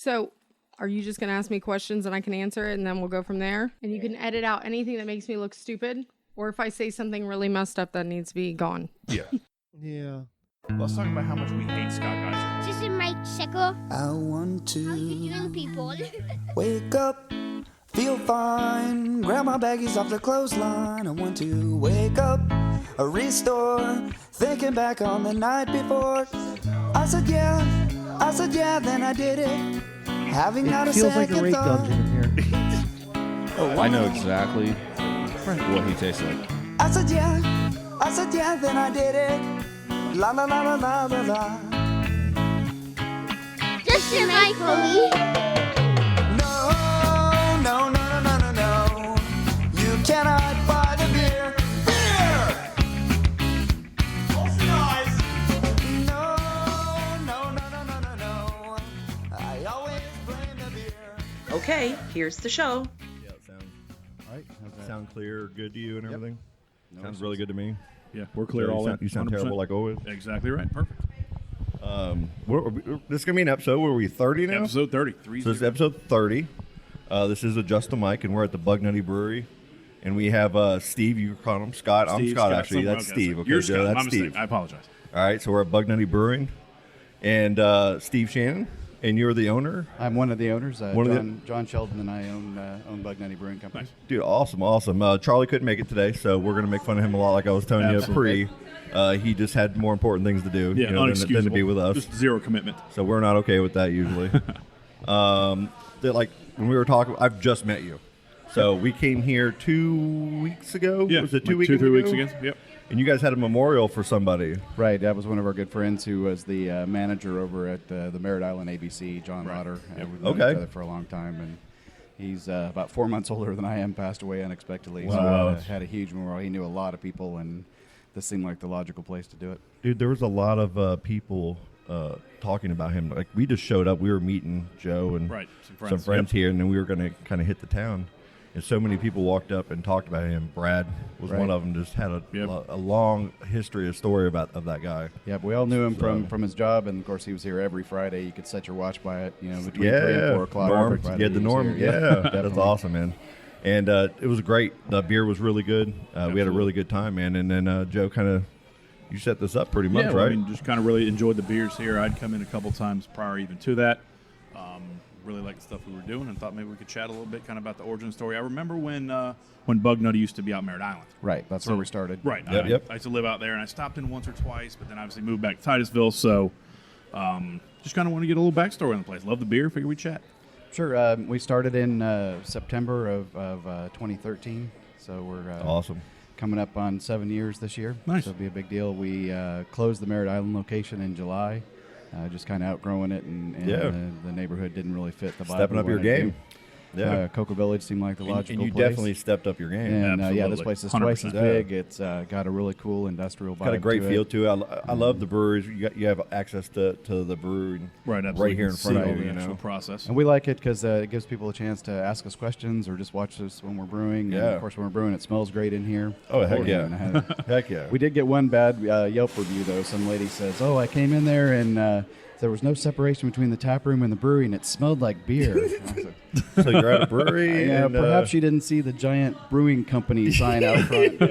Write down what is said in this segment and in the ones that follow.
So are you just going to ask me questions and I can answer it and then we'll go from there? And you can edit out anything that makes me look stupid or if I say something really messed up that needs to be gone. Yeah. Yeah. Let's talk about how much we hate Scott Geyser. This is my checker. I want How you to doing, people? wake up, feel fine, grab my baggies off the clothesline. I want to wake up, restore, thinking back on the night before. I said yeah, then I did it. Having not It a feels like second a rape thought. dungeon in here. I know exactly what he tastes like. I said yeah, then I did it. La la la la la la la. This is my Chloe. No, no, no, no, no, no, no. You cannot buy the beer. Beer! Close your eyes. No, no, no, no, no, no, no. I always blame the beer. Okay, here's the show. Yeah, it sounds All right. How's that? sound clear, good to you and everything. Sounds issues. really good to me. Yeah, we're clear So all in. you sound 100%. terrible like always. Exactly right. Perfect. This is gonna be an episode where we 30 now. Episode 30. So this is episode 30. This is Adjust the Mic, and we're at the Bugnutty Brewery. And we have Steve. You call him Scott. I'm Steve, Scott, actually. someone That's else. Steve. Okay, You're Joe, Scott. that's My mistake. Steve. I apologize. All right, so we're at Bugnutty Brewing, and Steve Shannon, and you're the owner. I'm one of the owners. One of the- John Sheldon and I own Bugnutty Brewing Company. Nice. Dude, awesome. Charlie couldn't make it today, so we're gonna make fun of him a lot, like I was telling Absolutely. you pre. He just had more important things to do, Yeah, than unexcusable. to be with us. Just zero commitment. So we're not okay with that usually. Like when we were talking, I've just met you. So we came here 2 weeks ago. Yeah. Was it 2 like weeks 2, 3 ago? weeks ago. Yep. And you guys had a memorial for somebody. Right. That was one of our good friends who was the manager over at the Merritt Island ABC, John Right. Lauder. Yep. We've known Okay. each other for a long time, and he's about 4 months older than I am. Passed away unexpectedly. Wow. So had a huge memorial. He knew a lot of people, and this seemed like the logical place to do it. Dude, there was a lot of people talking about him. Like we just showed up. We were meeting Joe and Right. some friends here, and then we were going to kind of hit the town. And so many people walked up and talked about him. Brad was Right. one of them. Just had Yep. a long history, a story of that guy. Yeah, we all knew him So- from his job, and of course he was here every Friday. You could set your watch by it, between 3 Yeah, and 4 o'clock. Norm. every Friday Yeah, the he was Norm. here. Yeah, that's definitely. awesome, man. And it was great. The beer was really good. We had a Absolutely. really good time, man. And then Joe you set this up pretty much, Yeah, well, right? I mean, just kind of really enjoyed the beers here. I'd come in a couple times prior even to that. Really liked the stuff we were doing and thought maybe we could chat a little bit kind of about the origin story. I remember when Bugnutty used to be out Merritt Island. Right, that's where we started. Right. Yep. I used to live out there, and I stopped in once or twice, but then obviously moved back to Titusville. So just kind of want to get a little backstory on the place. Love the beer. Figure we'd chat. Sure. We started in September of 2013, so we're Awesome. coming up on 7 years this year. Nice. So it'll be a big deal. We closed the Merritt Island location in July, just kind of outgrowing it, and Yeah. the neighborhood didn't really fit the vibe. Stepping we up your wanted to game. do. Yeah. Cocoa Village seemed like the logical and you place. definitely stepped up your game. And yeah, this Absolutely. place is twice as 100%. big. It's got a really cool industrial vibe. Got a great to feel it. to it. I love the breweries. You have access to the brewery Right. Absolutely. here in front of See you. the You actual know. process. And we like it because it gives people a chance to ask us questions or just watch us when we're brewing. And Yeah. of course, when we're brewing, it smells great in here. Oh, heck yeah. And, Heck yeah. we did get one bad Yelp review, though. Some lady says, "Oh, I came in there and there was no separation between the tap room and the brewery, and it smelled like beer." I was like, So you're at a brewery. yeah, and, perhaps she didn't see the giant brewing company sign out front.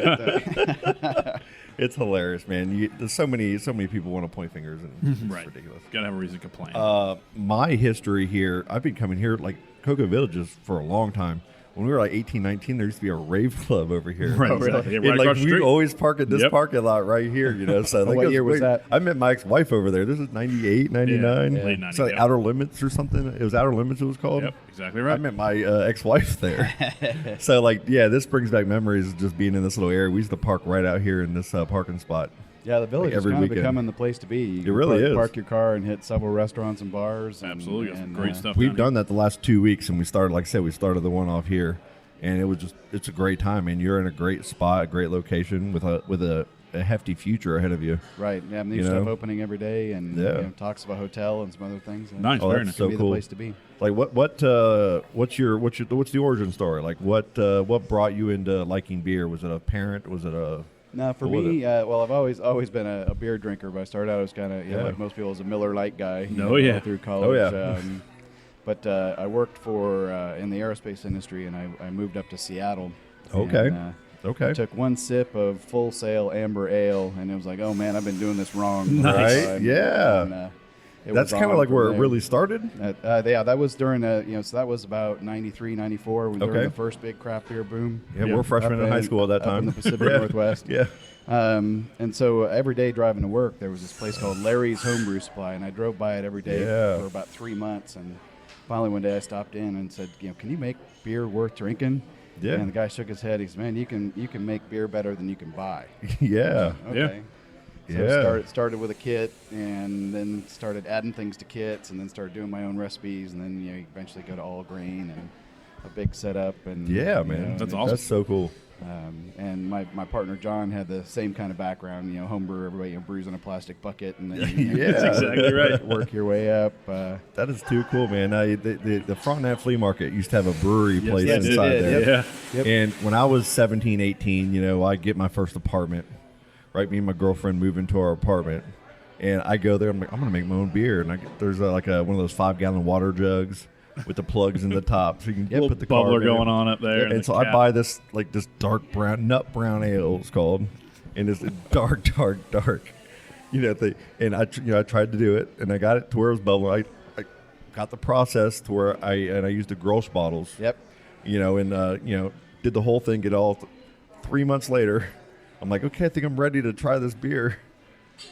It's hilarious, man. There's so many people want to point fingers, and it's Right. ridiculous. Got to have a reason to complain. My history here, I've been coming here like Cocoa Villages for a long time. When we were like 18, 19, there used to be a rave club over here. Right, exactly. Yeah, right And, like across the we street. always park at this Yep. parking lot right here, So like, What it year was that? I met my ex-wife over there. This is 98, 99. Yeah, late 90s, So like yep. Outer Limits or something. It was Outer Limits it was called. Yep, exactly I right. met my ex-wife there. So like, yeah, this brings back memories of just being in this little area. We used to park right out here in this parking spot. Yeah, the village Like is every kind of weekend. becoming the place to be. You can really is. Park your car and hit several restaurants and bars. Absolutely. Got some and, great stuff. We've down done that the last 2 weeks, and we started, like I said, we started the one off here, and it's a great time, and you're in a great spot, a great location with a hefty future ahead of you. Right. Yeah, new You stuff know? opening every day, and Yeah. talks of a hotel and some other things. Nice, Oh, very that's nice. so Be cool. the place to be. Like what's the origin story? Like what brought you into liking beer? Was it a parent? Was it a No, for What was me, well, I've always been a beer drinker, but I started out as kind of Yeah. like most people as a Miller Lite guy. Oh, yeah. Through college. Oh, yeah. But I worked for in the aerospace industry, and I moved up to Seattle. Okay. And, Okay. I took one sip of Full Sail Amber Ale, and it was like, oh man, I've been doing this wrong. Nice. Time. Yeah. And, That's kind of like where it really started. Yeah, that was during so that was about 93, 94, when during the first big craft beer boom. Yeah, we're freshmen in high school at that time. Up in the Pacific Northwest. Yeah. And so every day driving to work, there was this place called Larry's Homebrew Supply, and I drove by it every day for about 3 months. And finally one day I stopped in and said, can you make beer worth drinking? Yeah. And the guy shook his head. He said, man, you can make beer better than you can buy. Yeah. Okay. Yeah. So started with a kit, and then started adding things to kits, and then started doing my own recipes, and then you eventually go to all grain and a big setup. And man, that's awesome. That's so cool. And my partner John had the same kind of background. Homebrew, everybody brews in a plastic bucket, and then That's exactly right. work your way up. That is too cool, man. The Frontenac Flea Market used to have a brewery place yes, inside there. Yeah. Yep. And when I was 17, 18, I get my first apartment. Right, me and my girlfriend move into our apartment, and I go there. I'm like, I'm gonna make my own beer, and there's one of those 5-gallon water jugs with the plugs in the top, so you can put the bubbler carb in going it. on up there. And so I buy this this dark brown nut brown ale, it's called, and it's dark. And I tried to do it, and I got it to where it was bubbling. I got the process to where I used the Grolsch bottles. Yep. Did the whole thing. Get all 3 months later. I'm like, okay, I think I'm ready to try this beer.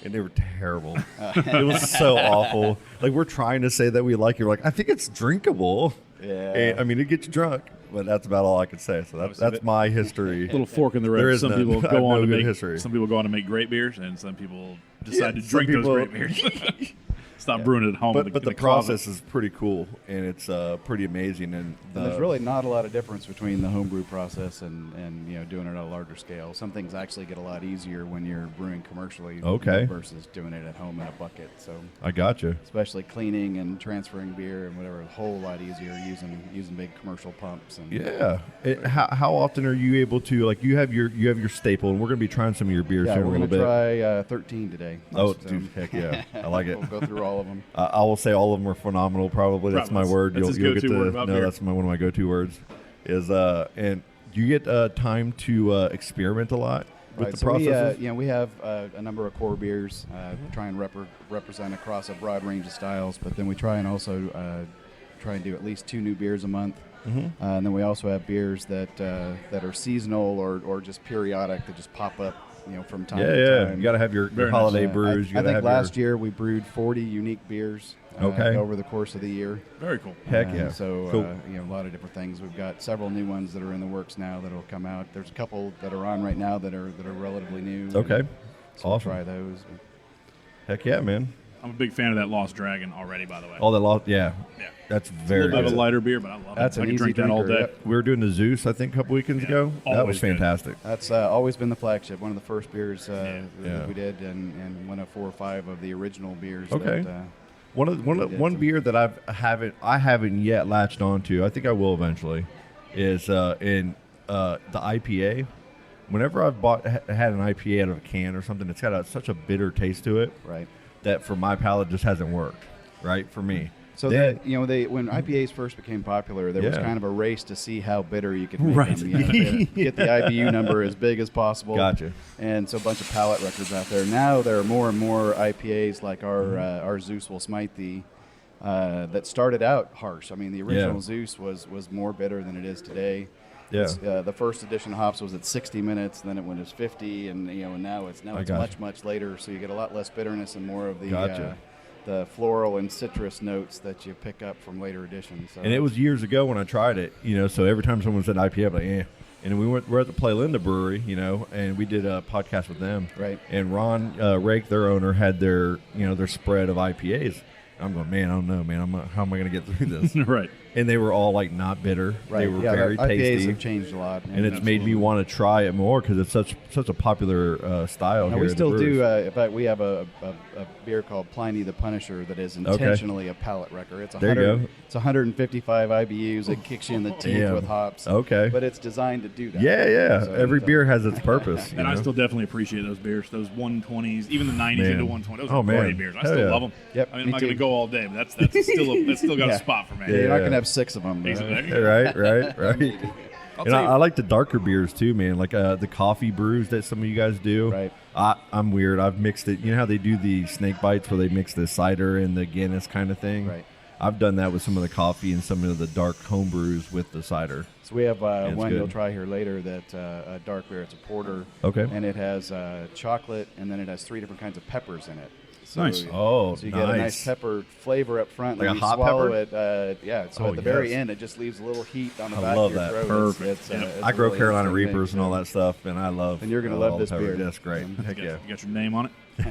And they were terrible. It was so awful. Like, we're trying to say that we like it. We're like, I think it's drinkable. Yeah. And, I mean, it gets you drunk. But that's about all I can say. So that's my history. Little fork in the There road. is Some none. people I have go on no to good make history. Some people go on to make great beers, and some people decide to some drink people- those great beers. Stop brewing it at home. But in the closet. process is pretty cool, and it's pretty amazing. And there's really not a lot of difference between the homebrew process and doing it at a larger scale. Some things actually get a lot easier when you're brewing commercially versus doing it at home in a bucket. So I gotcha. especially cleaning and transferring beer and whatever, a whole lot easier using big commercial pumps. And Yeah. How often are you able to, like, you have your staple, and we're going to be trying some of your beers yeah, here in a we're little going to bit. try 13 today. Oh, So- dude, heck yeah. I like it. We'll go through all of them. I will say all of them are phenomenal. Probably that's my word. That's his You'll go-to get word to about no. beer. That's one of my go-to words. Is and you get time to experiment a lot with Right, the so processes. we have a number of core beers. Try and represent across a broad range of styles, but then we try and also try and do at least 2 new beers a month. And then we also have beers that are seasonal or just periodic that just pop up, from time to time. You got to have your Very holiday nice. brews. I You got to think have last year we brewed 40 unique beers. Over the course of the year. Very cool. Heck yeah. So Cool. a lot of different things. We've got several new ones that are in the works now that'll come out. There's a couple that are on right now that are relatively new. Okay. So we'll Awesome. try those. Heck yeah, man. I'm a big fan of that Lost Dragon already, by the way. All that lost. Yeah. Yeah. That's a very little bit of good. a lighter beer, but I love That's it. I an can easy drink that all drinker, day. yep. We were doing the Zeus, I think, a couple weekends ago. That always was good. fantastic. That's always been the flagship. One of the first beers Yeah. that we did, and one of 4 or 5 of the original beers. Okay. That, One beer that I haven't yet latched onto. I think I will eventually. Is in the IPA. Whenever I've had an IPA out of a can or something, it's got such a bitter taste to it. right. That for my palate just hasn't worked. Right for me. So Then- when IPAs first became popular, there was Yeah. kind of a race to see how bitter you could make Right. them. Get the IBU number as big as possible. Gotcha. And so a bunch of palate records out there. Now there are more and more IPAs like our Zeus Will Smite Thee that started out harsh. I mean, the original Yeah. Zeus was more bitter than it is today. Yeah. The first edition of hops was at 60 minutes, then it went as 50, and now it's gotcha. much later. So you get a lot less bitterness and more of the Gotcha. the floral and citrus notes that you pick up from later editions. So And it was years ago when I tried it, so every time someone said IPA, I'm like, eh. And we're at the Play Linda Brewery, and we did a podcast with them. Right. And Ron Rake, their owner, had their spread of IPAs. I'm going, man, I don't know, man. How am I going to get through this? Right. And they were all like not bitter. right. They were yeah, very IPAs tasty. have changed a lot. And it's made me want to try it more because it's such a popular style Now, here. we at the still do. Brewers. In fact, we have a beer called Pliny the Punisher that is intentionally a palate wrecker. It's There you go. It's 155 IBUs. It kicks you in the teeth Yeah. with hops. Okay. But it's designed to do that. Yeah. So Every it's, beer has its purpose. And I still definitely appreciate those beers, those 120s, even the 90s Man. into 120. Those Oh, are man. great beers. I Hell still yeah. love them. Yep, I mean, I'm me not going to too. go all day, but that's still got Yeah. a spot for me. You're not Yeah. going to have 6 of them. Exactly. right. I'll And tell you- I like the darker beers too, man. Like the coffee brews that some of you guys do. Right. I'm weird. I've mixed it. You know how they do the snake bites where they mix the cider and the Guinness kind of thing? Right. I've done that with some of the coffee and some of the dark home brews with the cider. So we have it's one good. you'll try here later that a dark beer. It's a porter. Okay. And it has chocolate, and then it has 3 different kinds of peppers in it. So Nice. Oh, So you get a nice pepper flavor up front. Like and a then hot you swallow pepper? it. Yeah. So Oh, at the very yes. end, it just leaves a little heat on the I back love of your that. throat. Perfect. It's I a grow really Carolina interesting thing. Reapers and all that stuff, and I love. And you're gonna all love the this pepper. beer. That's great. Heck You yeah. got your name on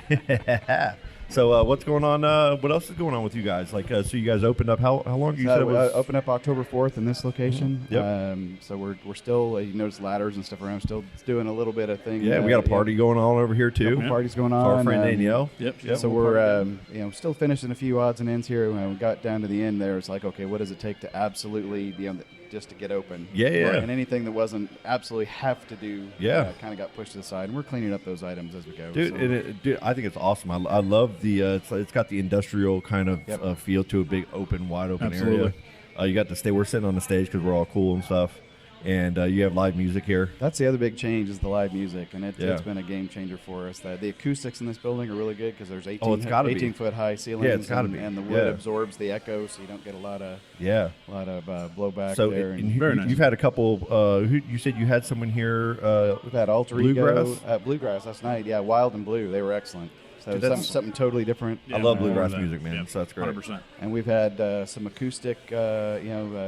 it? So what's going on? What else is going on with you guys? Like, so you guys opened up. How long you said it We was? open up October 4th in this location. Yep. So we're still, you notice ladders and stuff around, still doing a little bit of thing. Yeah, we got a party going on over here too. Couple parties going For on. our friend Danielle. Yep. So we're still finishing a few odds and ends here. When we got down to the end there, it's like, okay, what does it take to absolutely just to get open? Yeah. And anything that wasn't absolutely have to do, Yeah. kind of got pushed to the side, and we're cleaning up those items as we go. Dude, so. dude, I think it's awesome. I love the it's got the industrial kind of Yep. feel to a big open, wide open Absolutely. area. You got to stay. We're sitting on the stage because we're all cool and stuff, and you have live music here. That's the other big change is the live music, and Yeah. it's been a game changer for us. The acoustics in this building are really good because there's 18, Oh, it's gotta be. 18-foot high ceilings, Yeah, it's gotta be. and the wood Yeah. absorbs the echo, so you don't get a lot of blowback So there. and And Very nice. you've had a couple. Who you said you had someone here? we've had Alter Bluegrass? Ego, Bluegrass last night. Yeah, Wild and Blue, they were excellent. So Dude, that's- something totally different. I love more of bluegrass that. music, man. Yep. So that's great. 100%. And we've had some acoustic,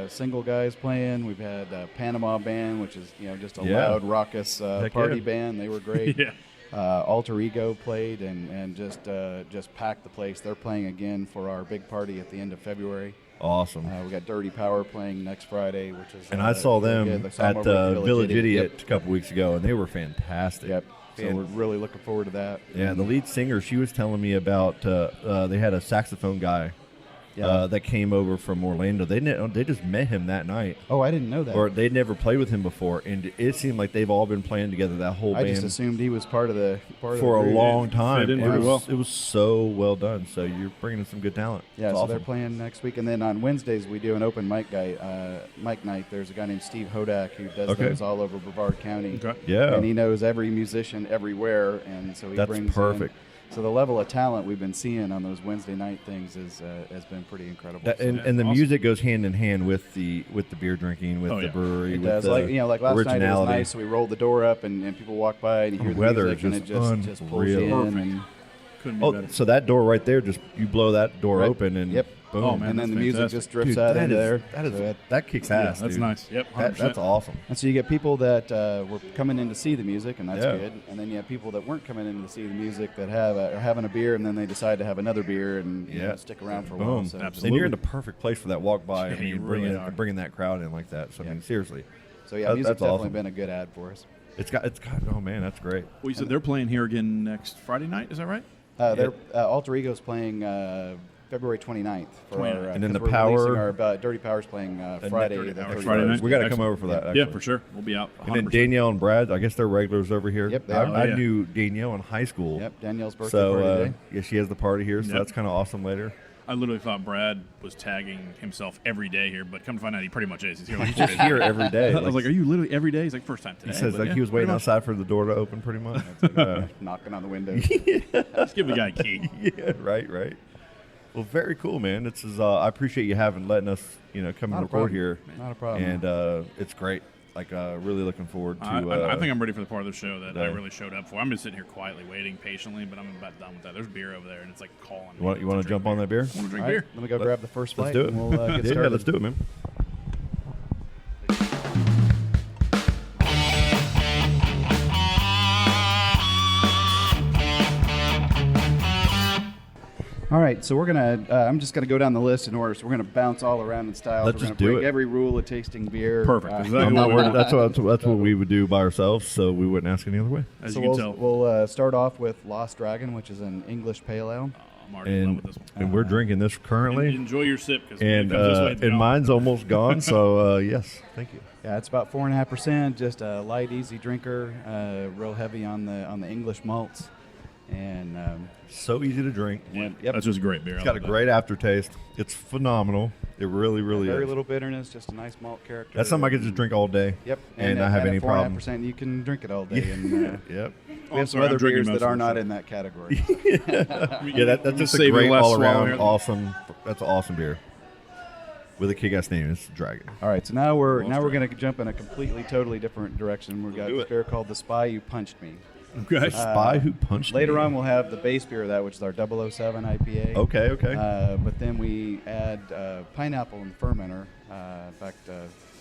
single guys playing. We've had Panama Band, which is just a Yeah. loud, raucous Heck party yeah. band. They were great. Yeah. Alter Ego played and just packed the place. They're playing again for our big party at the end of February. Awesome. We got Dirty Power playing next Friday, which is And I saw really them good. I saw 'em at over Village Idiot Yep. a couple weeks ago, and they were fantastic. Yep. So And- we're really looking forward to that. Yeah, the lead singer, she was telling me about they had a saxophone guy that came over from Orlando. They just met him that night, Oh, I didn't know that. or they'd never played with him before, and it seemed like they've all been playing together, that whole I band, just assumed he was part of the for a group. long time. Fit in It pretty was, well. it was so well done. So you're bringing in some good talent. Yeah, It's so awesome. they're playing next week, and then on Wednesdays we do an open mic night. There's a guy named Steve Hodak who does Okay. those all over Brevard County. Okay. Yeah. And he knows every musician everywhere, and so he That's brings perfect. So the level of talent we've been seeing on those Wednesday night things has been pretty incredible. That- So and the awesome. music goes hand in hand with the beer drinking, with Oh, the yeah. brewery, it with does. the Like last night it was originality. nice. So we rolled the door up, and people walk by, and you hear the Weather music, is and it just just pulls you unreal. in. And, Couldn't be Oh, better. so that door right there, just you blow that door Right. open, and Yep. boom. Oh, man, and then that's the music fantastic. just drifts Dude, out that into is- there. That is So that kicks Yeah, ass. that's dude. nice. Yep. 100%. That's awesome. And so you get people that were coming in to see the music, and that's Yeah. good. And then you have people that weren't coming in to see the music that are having a beer, and then they decide to have another beer and stick around for a while. Boom. So, Absolutely. And you're in the perfect place for that walk by. Yeah, I mean, you really are. bringing that crowd in like that. So I Yeah. mean, seriously, so yeah, That- music's that's definitely awesome. been a good ad for us. it's got. Oh man, that's great. Well, you said they're playing here again next Friday night. Is that right? Alter Ego's playing February 29th for 29th. our, And then the 'cause we're Power- releasing our Dirty Power's playing Friday. Dirty the Power. 31st. Friday night. We got to come Excellent. over for that. Yeah, actually. for sure. We'll be out. 100%. And then Danielle and Brad, I guess they're regulars over here. Yep, they I, are. I Yeah. knew Danielle in high school. Yep, Danielle's birthday So party today. yeah, she has the party here. So Yep. that's kind of awesome later. I literally thought Brad was tagging himself every day here, but come to find out, he pretty much is. He's here like He's just here every day. I was like, "Are you literally every day?" He's like, "First time today." He says But like yeah, he was waiting pretty outside for the door to open, pretty much. Knocking on the window. much. Just give the guy a key. Yeah, right. Well, very cool, man. This is I appreciate you letting us, come and Not a record problem. here. Not a problem. And it's great. Like really looking forward to. I think I'm ready for the part of the show that I yeah. really showed up for. I'm just sitting here quietly waiting patiently, but I'm about done with that. There's beer over there, and it's like calling. You want to jump on that beer? I want to drink All right, beer. let me go grab the first Let's flight, do it. and we'll get yeah, started. let's do it, man. All right, so we're gonna. I'm just gonna go down the list in order. So we're gonna bounce all around in styles. Let's we're just gonna do break it. every rule of tasting beer. Perfect. Exactly I'm not what we worried. want. That's what we would do by ourselves, so we wouldn't ask any other way. As So you can tell. we'll start off with Lost Dragon, which is an English pale ale. I'm already in love with this one. And we're drinking this currently, Enjoy your sip. Cause and when it comes this way, it's gone. mine's almost gone. So yes, thank you. Yeah, it's about 4.5%. Just a light, easy drinker. Real heavy on the English malts, and So easy to drink. Yeah, Yep. That's just a great beer. It's I got a love that. great aftertaste. It's phenomenal. It really, really very is. little bitterness. Just a nice malt character. That's something I could just drink all day. Yep, and not have at any problem. 4.5%, you can drink it all day. And Yep. we have some sorry, I'm other drinking beers most that of are it, not so- in that category. Yeah, that's just a Save your great last all swallow around here. awesome. That's an awesome beer with a kick-ass name. It's Dragon. All right, so now we're Lost going to jump in a completely, totally different direction. We've got do this it. beer called The Spy Who Punched Me. Okay. Spy Who Punched Later Me. on, we'll have the base beer of that, which is our 007 IPA. Okay. But then we add pineapple in the fermenter. In fact,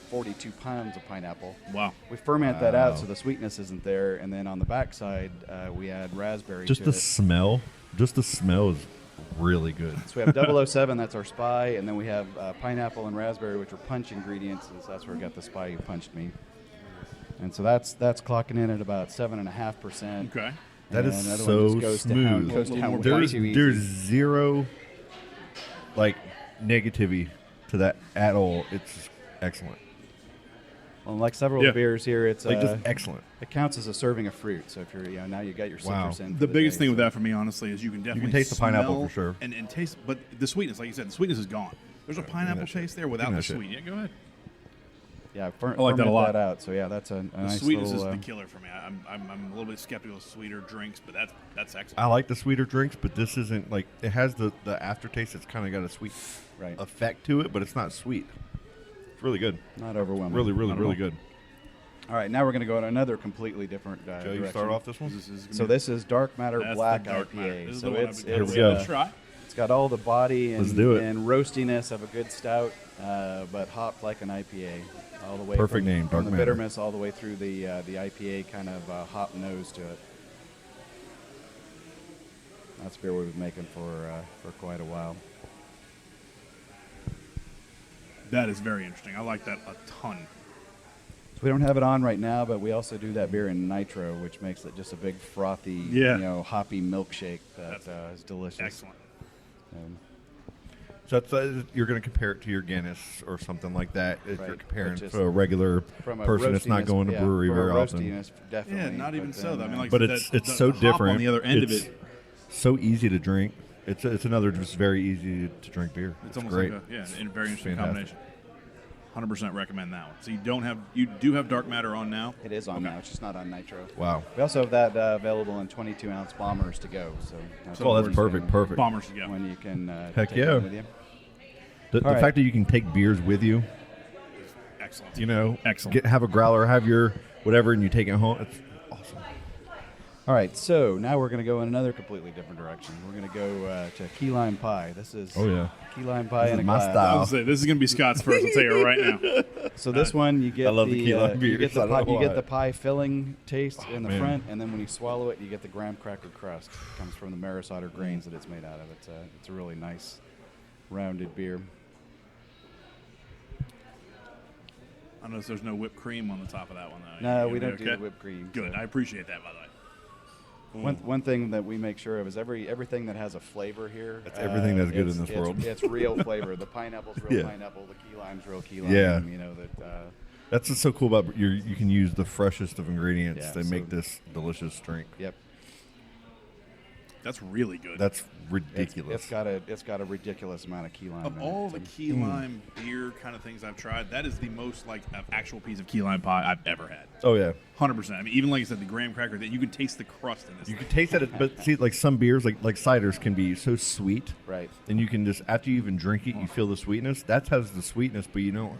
42 pounds of pineapple. Wow. We ferment that Wow. out so the sweetness isn't there, and then on the backside, we add raspberry Just to the it. smell. Just the smell is really good. So we have 007, that's our Spy, and then we have pineapple and raspberry, which are punch ingredients, and so that's where we got the Spy Who Punched Me. And so that's clocking in at about 7.5%. Okay. That And is another one so just goes to smooth. town- goes to town way There's too easy. there's zero like negativity to that at all. It's excellent. Well, like several Yeah. beers here, it's Like just excellent. it counts as a serving of fruit. So if you're now you got your Wow. citrus in. The for biggest day, thing with so- that for me, honestly, is you can definitely taste the pineapple smell for sure. and taste, but the sweetness, like you said, the sweetness is gone. There's a pineapple shit. taste there Give without me the that shit. sweet. Yeah, go ahead. Yeah, I like that a ferment lot. that out. So yeah, that's a The nice sweetness little. is the killer for me. I'm a little bit skeptical of sweeter drinks, but that's excellent. I like the sweeter drinks, but this isn't like it has the aftertaste. It's kind of got a sweet Right. effect to it, but it's not sweet. It's really good. Not overwhelming. Really, really, Not at really all. good. All right, now we're going to go in another completely different Joe, direction. you start off this one. So this is Dark Matter That's Black the dark IPA. matter. This is So the one it's I would we go. try. it's got all the body and, Let's do it. and roastiness of a good stout, but hopped like an IPA, all the way Perfect from, name, from Dark the Matter. bitterness all the way through the IPA kind of hop nose to it. That's beer we've been making for quite a while. That is very interesting. I like that a ton. So we don't have it on right now, but we also do that beer in nitro, which makes it just a big frothy, Yeah. hoppy milkshake that is delicious. Excellent. Um, So that's, you're going to compare it to your Guinness or something like that. If Right, you're comparing which is to a regular from a person that's not roastiness- going to yeah, brewery from a very often. roastiness, definitely. Yeah, not even but so. then, Though. I mean, like, But the- it's the so hop different. on the other end of It's it. so easy to drink. It's another just very easy to drink beer. It's almost great. like a very interesting Fantastic. combination. 100% recommend that one. So you do have Dark Matter on now. it is on Okay. now. It's just not on nitro. Wow. We also have that available in 22-ounce bombers to go. So Oh, that's perfect. Perfect. Bombers to go. When you can Heck take yeah. it with you. The All right. fact that you can take beers with you, Excellent. have a growler, have your whatever, and you take it home. It's awesome. All right, so now we're going to go in another completely different direction. We're going to go to key lime pie. This is Oh, yeah. key lime pie This in is a my glass. style. I was gonna say, this is going to be Scott's first. I'll tell you right now. So this one, you get I love the key lime you beers. get the I don't pie, know you get why. the pie filling taste in the man. front, and then when you swallow it, you get the graham cracker crust. It comes from the Maris Otter grains that it's made out of. It's a really nice, rounded beer. I notice there's no whipped cream on the top of that one, though. No, You we gonna don't be do okay? the whipped cream. Good. so- I appreciate that, by the way. One thing that we make sure of is everything that has a flavor here. That's everything that's good in it's- this world. It's real flavor. The pineapple's real Yeah. pineapple. The key lime's real key lime. Yeah. You know that. That's what's so cool about you can use the freshest of ingredients Yeah, to so- make this delicious drink. Yep. That's really good. That's ridiculous. It's got a ridiculous amount of key lime. Of in all it. the key lime beer kind of things I've tried, that is the most like actual piece of key lime pie I've ever had. Oh yeah. 100%. I mean, even like I said, the graham cracker, that you could taste the crust in this. You thing. can taste that, but see, like some beers, like ciders, can be so sweet, Right. and you can just after you even drink it, you feel the sweetness. That has the sweetness, but you don't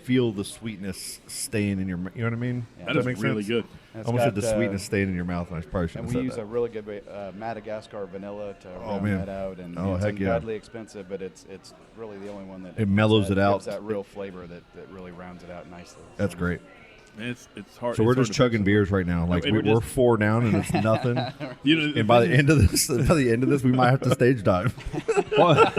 feel the sweetness staying in your. You know what I mean? Yeah. That Does is make really sense? good. And it's Almost had got, the sweetness staying in your mouth, and I probably shouldn't And have we said use a really good Madagascar vanilla to round man. that out, and Oh, it's heck yeah. ungodly expensive, but it's really the only one that It mellows it out. Gives that real flavor that really rounds it out nicely. That's So, great. It's hard. So we're it's hard just to chugging fix. beers right now. Like And we're we're just- 4 down and it's nothing. And by the end of this, we might have to stage dive. Well,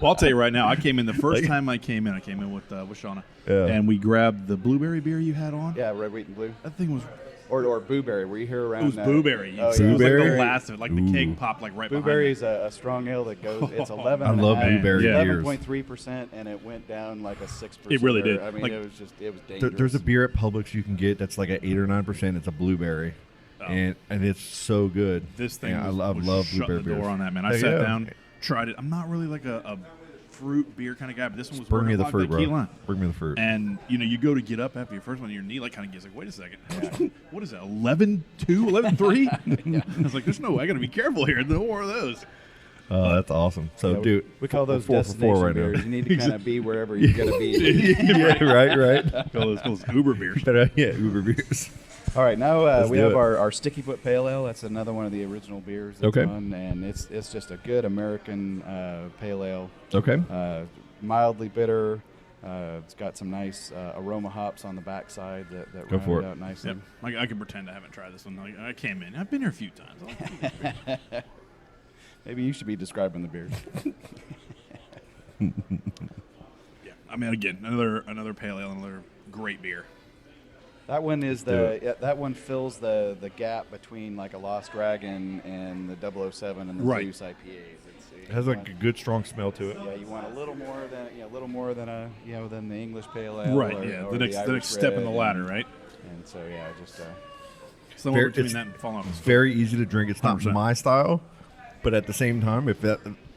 I'll tell you right now. I came in the first time I came in with Shauna, Yeah. and we grabbed the blueberry beer you had on. Yeah, red, wheat, and blue. That thing was. Or blueberry. Were you here around? It was blueberry. Oh, It was like Blueberry? the last of it. Like the Ooh. keg popped like right Blueberry behind is a strong ale that goes. It's 11. I love Man, blueberry yeah. beers. 11.3%, and it went down like a 6%. It really did. I mean, Like- it was dangerous. There's a beer at Publix you can get that's like at 8 or 9%. It's a blueberry, and it's so good. This thing Yeah, was, I was love shutting blueberry the door beers. on that, man. I Heck sat yeah. down, tried it. I'm not really like a fruit beer kind of guy, but this one was Bring me the like fruit, that key bro. lime. Bring me the fruit. And you go to get up after your first one, and your knee like kind of gets like, wait a second, what is that? 11.2, 11.3? I was like, there's no way. I got to be careful here. No more of those. Oh, that's awesome. So, Yeah, dude, we call those 4 for 4 destination right beers. now. You need to kind of be wherever you're going to be. Yeah, right. Call those Uber beers. But, yeah, Uber beers. All right, now Let's we do have it. our Sticky Foot Pale Ale. That's another one of the original beers that's Okay. on, and it's just a good American pale ale. Okay. Mildly bitter. It's got some nice aroma hops on the backside that Go round for it it. out nicely. Yep. I can pretend I haven't tried this one. Like, I came in. I've been here a few times. Maybe you should be describing the beer. Yeah. I mean, again, another pale ale, another great beer. That one is do that one fills the gap between like a Lost Dragon and the 007 and the Right. Zeus IPAs. It has like a good, strong smell to it. Yeah, you want a little more than than the English pale ale. Right. Or, Yeah. or The next Irish step in the red ladder, and- right? And so just Somewhere Very- between it's that and falling off the Very easy to drink. It's not 100%. my style, but at the same time,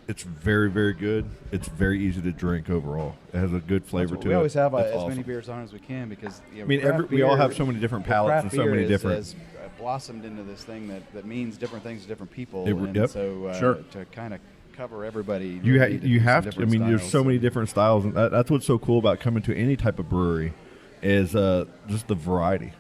it's very, very good. It's very easy to drink overall. It has a good flavor to it. we always have It's as awesome. many beers on as we can because I mean, we all have so many different palates and so many different. Has blossomed into this thing that means different things to different people, and Yep. so Sure. to kind of cover everybody, You need to you do some have to. I different mean, there's styles. so many different styles, and that's what's so cool about coming to any type of brewery, is just the variety.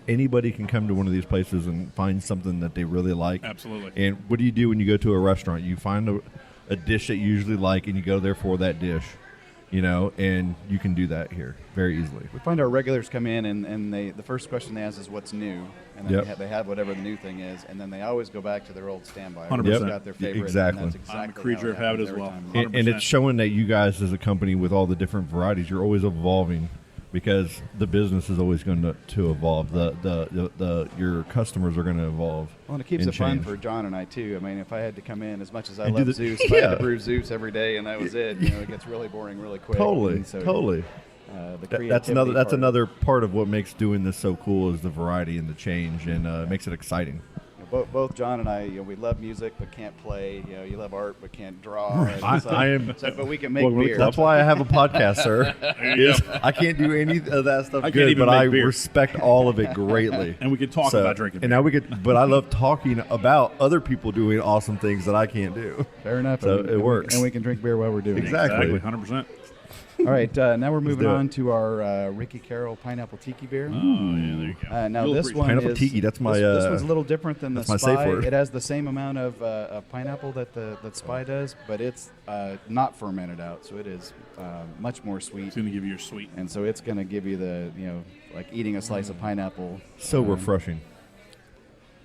Anybody can come to one of these places and find something that they really like. Absolutely. And what do you do when you go to a restaurant? You find a dish that you usually like, and you go there for that dish. And you can do that here very easily. We find our regulars come in and the first question they ask is what's new, and then Yep. they have whatever the new thing is, and then they always go back to their old standby. 100%. Everybody's got their favorite. Exactly. And that's exactly I'm a creature how of it habit happens as every well. time. And 100%. it's showing that you guys as a company with all the different varieties, you're always evolving because the business is always going to evolve. Your customers are going to evolve. Well, and it keeps and it fun change. for John and I too. I mean, if I had to come in, as much as I And do love the- Zeus, if I had Yeah. to brew Zeus every day and that was it, it gets really boring really quick. Totally, And so, totally. The That's creativity part. another part of what makes doing this so cool is the variety and the change, and it makes it exciting. Both John and I, we love music but can't play. You love art but can't draw. And I am. but we can make beer. That's why I have a podcast, sir. you Is go. I can't do any of that stuff I can't good, even but I make beer. respect all of it greatly. And we can talk about drinking And now we could, but I love talking about other people doing awesome things that I can't do. Fair enough. So And it works. and we can drink beer while we're doing it. Exactly. 100%. All right, now we're moving do it. on to our Ricky Carroll Pineapple Tiki beer. Oh, yeah, there you go. Now You'll this appreciate one Pineapple is tiki, that's my, this one's a little different than the that's my safe Spy. word. It has the same amount of pineapple that Spy does, but it's not fermented out, so it is much more sweet. It's going to give you your sweet. And so it's going to give you the like eating a slice of pineapple. So refreshing.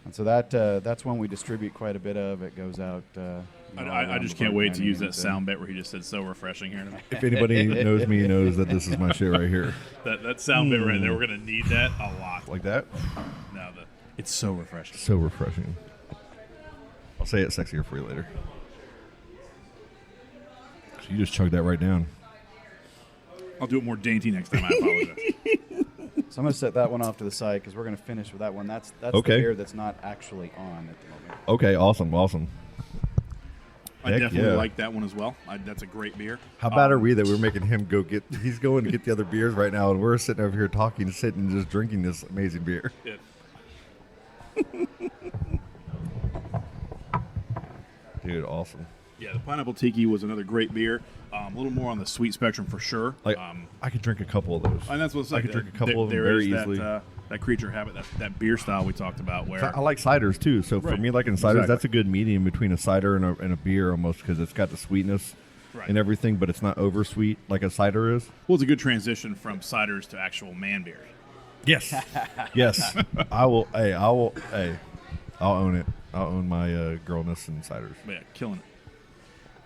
And so that's one we distribute quite a bit of. It goes out. I just can't wait to use that sound bit where he just said "so refreshing" here. If anybody knows me knows that this is my shit right here. That sound bit right there, we're going to need that a lot. Like that? No, it's so refreshing. So refreshing. I'll say it sexier for you later. So you just chugged that right down. I'll do it more dainty next time. I apologize. So I'm going to set that one off to the side because we're going to finish with that one. That's Okay. the beer that's not actually on at the moment. Okay, awesome. I Heck definitely yeah. like that one as well. That's a great beer. How bad are we that we're making him go get? He's going to get the other beers right now, and we're sitting over here talking, sitting, and just drinking this amazing beer. Yeah. Dude, awesome. Yeah, the Pineapple Tiki was another great beer. A little more on the sweet spectrum for sure. Like I could drink a couple of those. And that's what's I like. could drink a couple of them there very is easily. That creature habit, that beer style we talked about. Where I like ciders too. So for Right. me, liking ciders, Exactly. that's a good medium between a cider and a beer almost because it's got the sweetness Right. and everything, but it's not over sweet like a cider is. well, it's a good transition from ciders to actual man beers. Yes. Yes. I will. Hey, I will. Hey, I'll own it. I'll own my Girlness and ciders. But yeah, killing it.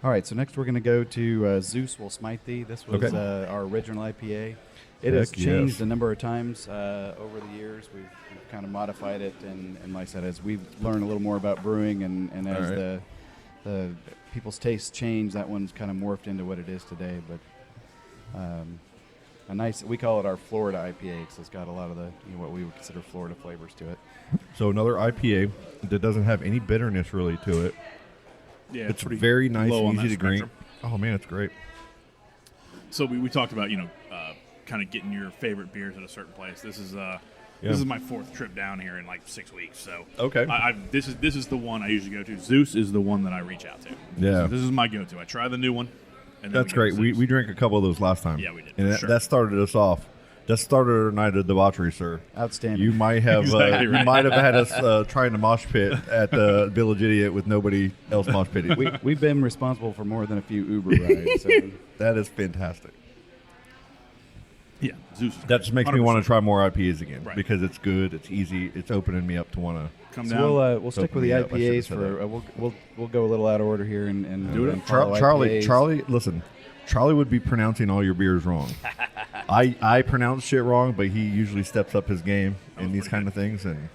All right, so next we're going to go to Zeus Will Smite Thee. This was Okay. our original IPA. It has Heck changed yes. a number of times over the years. We've kind of modified it, and like I said, as we've learned a little more about brewing, and as right. the people's tastes change, that one's kind of morphed into what it is today. But a nice, we call it our Florida IPA because it's got a lot of the what we would consider Florida flavors to it. So another IPA that doesn't have any bitterness really to it. Yeah, It's pretty very nice, low on easy that to drink. spectrum. Oh man, it's great. So we talked about kind of getting your favorite beers at a certain place. This is my 4th trip down here in like 6 weeks. So Okay. this is the one I usually go to. Zeus is the one that I reach out to. Yeah. This is my go-to. I try the new one. And then That's we go to great. We Zeus. drank a couple of those last time. Yeah, we did, And for that, sure. that started us off. That started our night of debauchery, sir. Outstanding. You might have Exactly right. you might have had us trying to mosh pit at the Village Idiot with nobody else mosh pitting. We've been responsible for more than a few Uber rides. So. That is fantastic. Yeah, Zeus. Is That great. just makes me want to 100%. try more IPAs again Right. because it's good, it's easy, it's opening me up to want to. Come So down. we'll stick with the Open me up. I IPAs should've said for we'll go a little out of order here and Do it. and follow Charlie, IPAs. listen. Charlie would be pronouncing all your beers wrong. I pronounce shit wrong, but he usually steps up his game in these kind of things, and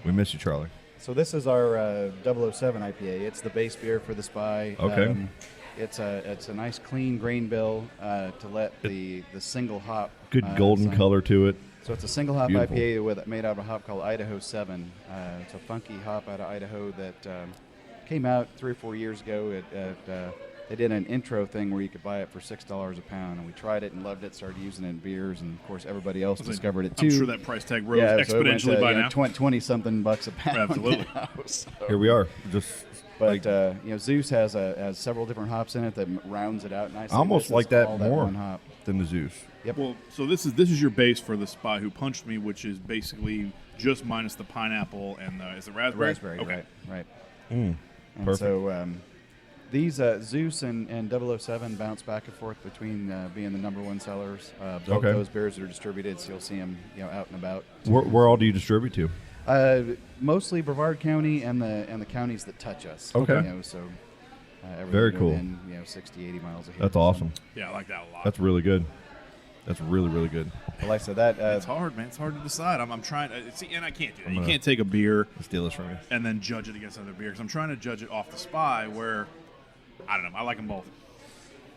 we miss you, Charlie. So this is our 007 IPA. It's the base beer for the Spy. Okay. It's a nice clean grain bill to let the single hop. Good golden sign. color to it. So it's a single hop Beautiful. IPA made out of a hop called Idaho 7. It's a funky hop out of Idaho that came out 3 or 4 years ago. They did an intro thing where you could buy it for $6 a pound, and we tried it and loved it. Started using it in beers, and of course everybody else discovered it too. I'm sure that price tag rose so it went exponentially to, by now. 20 something bucks a pound. Absolutely. now, so. Here we are. Just But Zeus has several different hops in it that rounds it out nicely. I almost This is like that all more one hop. than the Zeus. Yep. Well, so this is your base for the Spy Who Punched Me, which is basically just minus the pineapple and is the raspberry. Raspberry, Okay. right. Mm, And perfect. so these Zeus and 007 bounce back and forth between being the number one sellers. Both Okay. those beers are distributed, so you'll see them out and about. Where all do you distribute to? Mostly Brevard County and the counties that touch us. Okay. So everything Very cool. within, 60, 80 miles of here. That's So, awesome. Yeah, I like that a lot. That's really good. That's really, really good. Like I said, that it's hard, man. It's hard to decide. I'm trying to see, and I can't do that. You gonna- can't take a beer Steal this from you. and then judge it against other beers. I'm trying to judge it off the Spy, where I don't know. I like them both.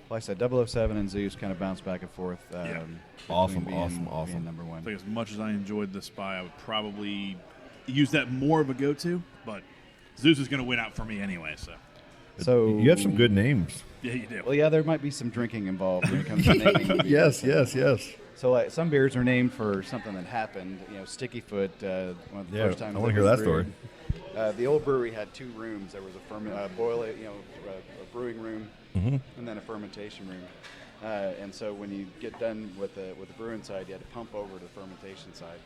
like I said, 007 and Zeus kind of bounce back and forth. Yeah. between Awesome, being- awesome, being awesome. number one. I think as much as I enjoyed the Spy, I would probably use that more of a go-to. But Zeus is going to win out for me anyway. So You have some good names. yeah, you do. Well, yeah, there might be some drinking involved when it comes to naming. the beers. Yes. So, like, some beers are named for something that happened. Sticky Foot. One of the Yeah, first times I wanna it hear was that story. brewed. The old brewery had 2 rooms. There was a a brewing room, and then a fermentation room. And so, when you get done with the brewing side, you had to pump over to the fermentation side.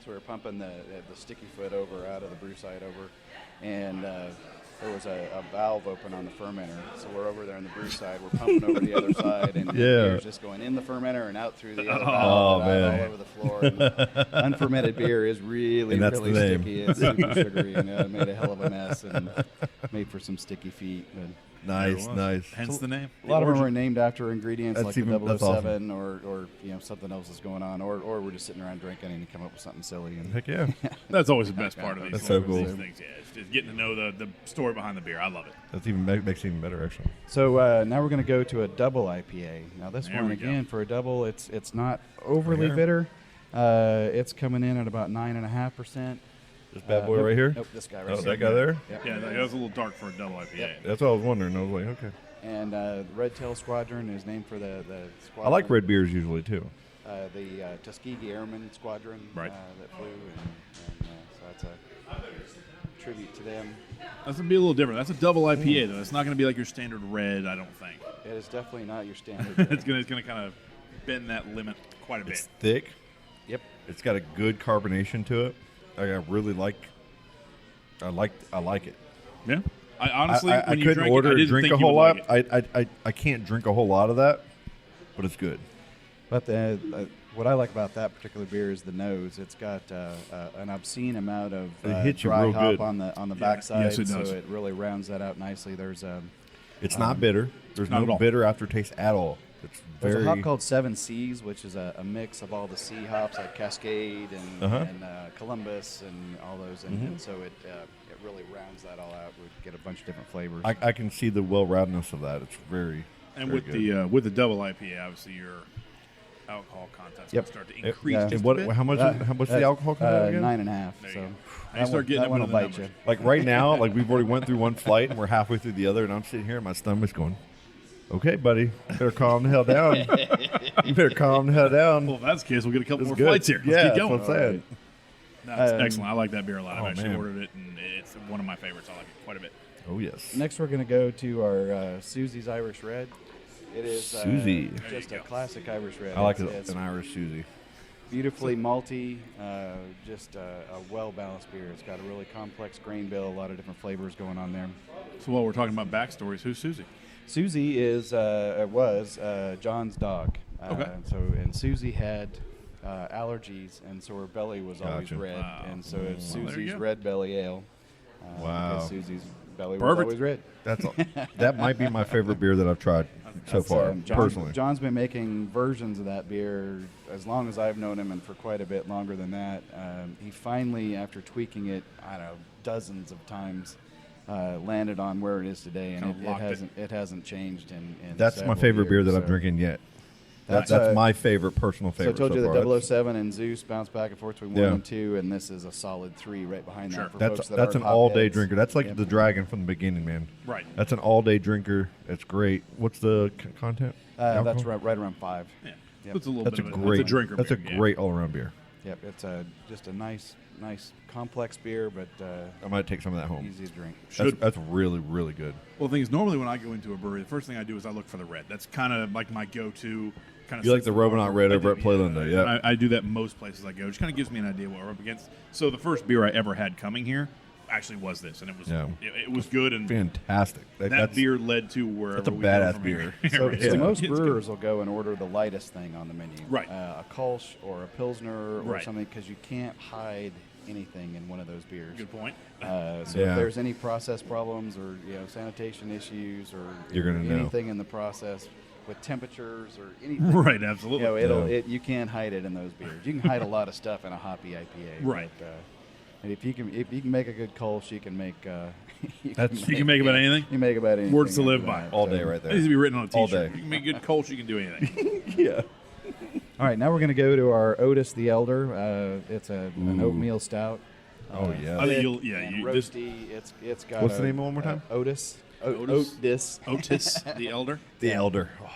So we were pumping the Sticky Foot over out of the brew side over, and there was a valve open on the fermenter. So we're over there on the brew side. We're pumping over the other side, and the beer's just going in the fermenter and out through the other valve, and out man. all over the floor. And unfermented beer is really, And that's really the name. sticky. It's super sugary, and it made a hell of a mess and made for some sticky feet. But Nice. Hence the name. a lot of them are named after ingredients That's like the that's 007 or something else is going on, or we're just sitting around drinking and you come up with something silly. And Heck yeah. That's always the best part of these, That's so cool. these things. Yeah, it's just getting to know the story behind the beer. I love it. That's makes it even better, actually. So now we're going to go to a double IPA. Now this There one we go. again for a double, it's not overly Right bitter. It's coming in at about 9.5%. This bad boy right here? Nope, this guy right Oh, here. that guy there? Yep. Yeah, that was a little dark for a double IPA. That's what I was wondering. I was like, okay. And the Red Tail Squadron is named for the squadron. I like red beers usually, too. The Tuskegee Airmen Squadron Right. that flew, and so that's a tribute to them. That's gonna be a little different. That's a double IPA though. It's not gonna be like your standard red. I don't think. It is definitely not your standard. It's gonna kind of bend that limit quite a bit. It's thick. Yep. It's got a good carbonation to it. I really like. I like it. Yeah. I honestly, I when you couldn't drank it, I didn't drink think a you whole would lot. like it. I can't drink a whole lot of that, but it's good. But what I like about that particular beer is the nose. It's got an obscene amount of It hits you dry real hop good. on the backside, yes, it so does. it really rounds that out nicely. There's It's not bitter. There's Not at no all. bitter aftertaste at all. It's there's very a hop called 7 Seas, which is a mix of all the sea hops like Cascade and Columbus and all those, and so it really rounds that all out. We get a bunch of different flavors. I can see the well-roundedness of that. It's very And very with good. the double IPA, obviously your alcohol content's Yep. going to start to increase yeah. just And a what? bit. How much? What's the alcohol content again? 9.5. There you So go. I that start getting that up one will into the bite you. numbers. Like right now, like we've already went through one flight and we're halfway through the other, and I'm sitting here and my stomach's going, "Okay, buddy, better calm the hell down. You better calm the hell down." Well, if that's the case, we'll get a couple It's more good. flights here. Let's Yeah, keep that's going. what I'm saying. That's excellent. I like that beer a lot. Oh, I've actually man. ordered it, and it's one of my favorites. I like it quite a bit. Oh yes. Next, we're going to go to our Suzi's Irish Red. It is Suzi. just There a you go. classic Irish Red. I like It's an Irish Suzi. beautifully malty, just a well-balanced beer. It's got a really complex grain bill, a lot of different flavors going on there. So while we're talking about backstories, who's Suzi? Suzi was John's dog. Okay. And Suzi had allergies, and so her belly was always Gotcha. red, Wow. and so it's Well, there you Suzi's go. Red Belly Ale. Wow. Because Suzi's belly was Perfect. always red. That might be my favorite beer that I've tried so far, personally. John's been making versions of that beer as long as I've known him, and for quite a bit longer than that. He finally, after tweaking it, I don't know, dozens of times, landed on where it is today, and Kinda locked it. it hasn't changed in That's my several favorite beer years, that I'm so- drinking yet. That's, That's uh, my favorite, personal So I favorite. told you so that far. 007 and Zeus bounce back and forth between 1 Yeah. and 2, and this is a solid 3 right behind Sure. that for That's folks that that's are an all-day hopheads. drinker. That's like Yep. the Dragon from the beginning, man. Right. That's an all-day drinker. It's great. What's the content? That's Alcohol? right around 5. Yeah. Yep. It's a little That's a bit great. it's a drinker That's beer. a yeah. great all-around beer. Yep, it's just a nice complex beer, but I might take some of that home. easy to drink. Should. That's really, really good. Well, the thing is, normally when I go into a brewery, the first thing I do is I look for the red. That's kind of like my go-to. Kind of You like the Robinot Red over at Playland, yeah. I do that most places I go. It just kind of gives me an idea what we're up against. So the first beer I ever had coming here actually was this, and it was Yeah. it was good, and Fantastic. that That's beer led to wherever that's a we go badass from beer. here. So, It's so good. most It's good. brewers will go and order the lightest thing on the menu, Right. A Kolsch or a Pilsner or Right. something, because you can't hide anything in one of those beers. Good point. So Yeah. if there's any process problems or sanitation issues or You're gonna know. anything in the process with temperatures or anything, Right, absolutely. Yeah. you can't hide it in those beers. You can hide a lot of stuff in a hoppy IPA, Right. But, and if you can make a good Kolsch, you can make You can make about anything. You can make about anything. Words to after live by. that. all So- day right It needs to there. be written on a All T-shirt. day. You can make good Kolsch. You can do anything. Yeah. All right, now we're going to go to our Otis the Elder. It's an oatmeal stout. Oh, yeah. I think Thick you'll and this roasty. It's got. What's the name one more time? Otis. Otis. Otis. Otis the Elder. The Elder. Oh,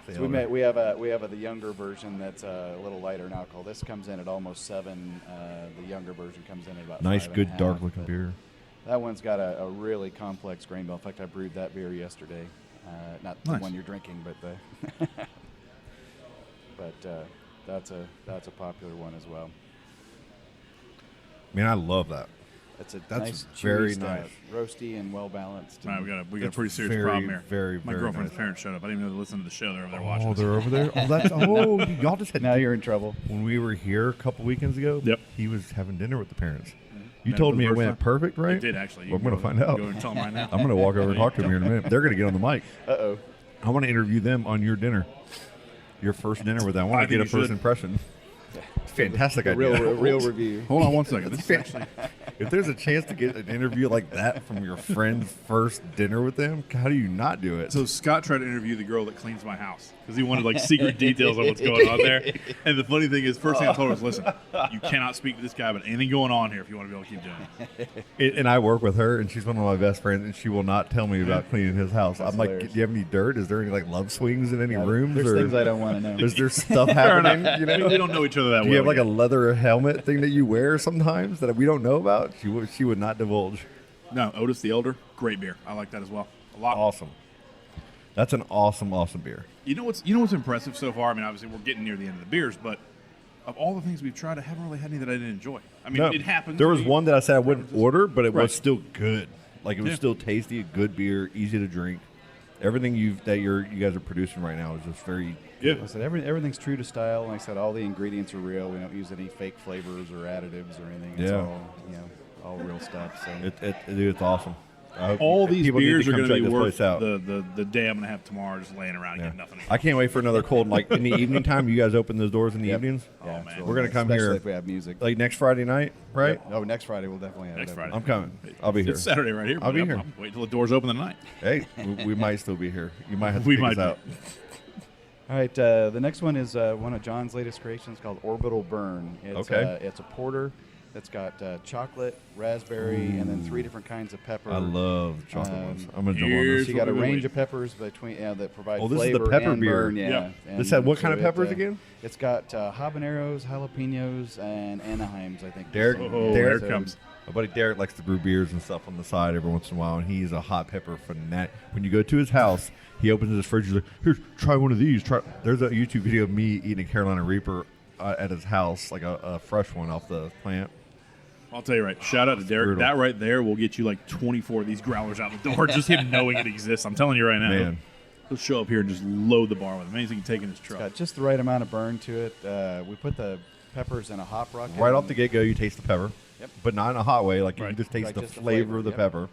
the So Elder. we have the younger version that's a little lighter in alcohol. This comes in at almost 7. The younger version comes in at about Nice, 5.5, good, dark-looking but beer. That one's got a really complex grain bill. In fact, I brewed that beer yesterday. Not the Nice. one you're drinking, but the. but that's a popular one as well. Man, I love that. It's a That's nice, chewy very stout, nice. roasty and well balanced. All right, we got a That's pretty serious very, problem here. very, My very girlfriend's nice. parents showed up. I didn't even know they listened to the show. They're over there watching. Oh, us. they're over there. Oh, that's. Oh, y'all just had. Now you're in trouble. When we were here a couple weekends ago, Yep. he was having dinner with the parents. You Met told for me the it first went time? perfect, right? It did actually. Well, I'm You going to can find out. Go and tell them right now. I'm going to walk over and talk to them here in a minute. They're going to get on the mic. Uh-oh. I want to interview them on your dinner. Your first dinner with them. I want I to get a think you first should. impression. Fantastic A idea. real review. Hold on one second. This is actually. If there's a chance to get an interview like that from your friend's first dinner with them, how do you not do it? So Scott tried to interview the girl that cleans my house because he wanted like secret details on what's going on there. And the funny thing is, first thing I told her was, "Listen, you cannot speak to this guy about anything going on here if you want to be able to keep doing it." And I work with her, and she's one of my best friends, and she will not tell me about cleaning his house. That's I'm like, hilarious. do you have any dirt? Is there any like love swings in any rooms? There's or things I don't want to know. is there stuff happening? You know, We don't know each other that do well. you have like a yet. leather helmet thing that you wear sometimes that we don't know about? She would not divulge. No, Otis the Elder, great beer. I like that as well. A lot. Awesome. That's an awesome beer. You know what's impressive so far? I mean, obviously we're getting near the end of the beers, but of all the things we've tried, I haven't really had any that I didn't enjoy. I mean, No, it happens. There was We- one that I said I wouldn't order, but it Right. was still good. Like it was Yeah. still tasty, a good beer, easy to drink. Everything you guys are producing right now is just very. Yeah. I said everything's true to style. Like I said, all the ingredients are real. We don't use any fake flavors or additives or anything. It's all all real stuff. So It's awesome. I hope All these people need beers to are come going to check be this worth place out. the day I'm going to have tomorrow just laying around getting nothing. I can't wait for another cold. Like in the evening time, you guys open those doors in the evenings. yeah, man. it's really We're gonna nice, come especially here if we have music. Like next Friday night, right? Oh, next Friday we'll definitely have Next it. Friday. I'm coming. I'll be here. It's Saturday right here. I'll be I'm- here. I'm wait till the doors open tonight. Hey, we might still be here. You might have to We pick might us out. All right, the next one is one of John's latest creations called Orbital Burn. It's, Okay. It's a porter that's got chocolate, raspberry, and then 3 different kinds of pepper. I love chocolate ones. I'm gonna jump on here's So this. you got a what we range wait. of peppers between that provide Oh, this is the flavor pepper and beer. burn. Yeah. Yeah. And This had what kind of it, peppers again? It's got habaneros, jalapenos, and Anaheims, I think. Derek- Oh, Derek there it comes. My buddy Derek likes to brew beers and stuff on the side every once in a while, and he's a hot pepper fanatic. When you go to his house, he opens his fridge. He's like, "Here, try one of these." There's a YouTube video of me eating a Carolina Reaper at his house, like a fresh one off the plant. I'll tell you right. Shout out to Derek. brutal. That right there will get you like 24 of these growlers out the door. Just him knowing it exists. I'm telling you right now. Man. He'll show up here and just load the bar with them. Anything he can take in his It's truck. got just the right amount of burn to it. We put the peppers in a hop rocket. Right off the get-go, you taste the pepper, Yep. but not in a hot way. Like you Right. can just taste Right, the just the flavor of the yep. pepper.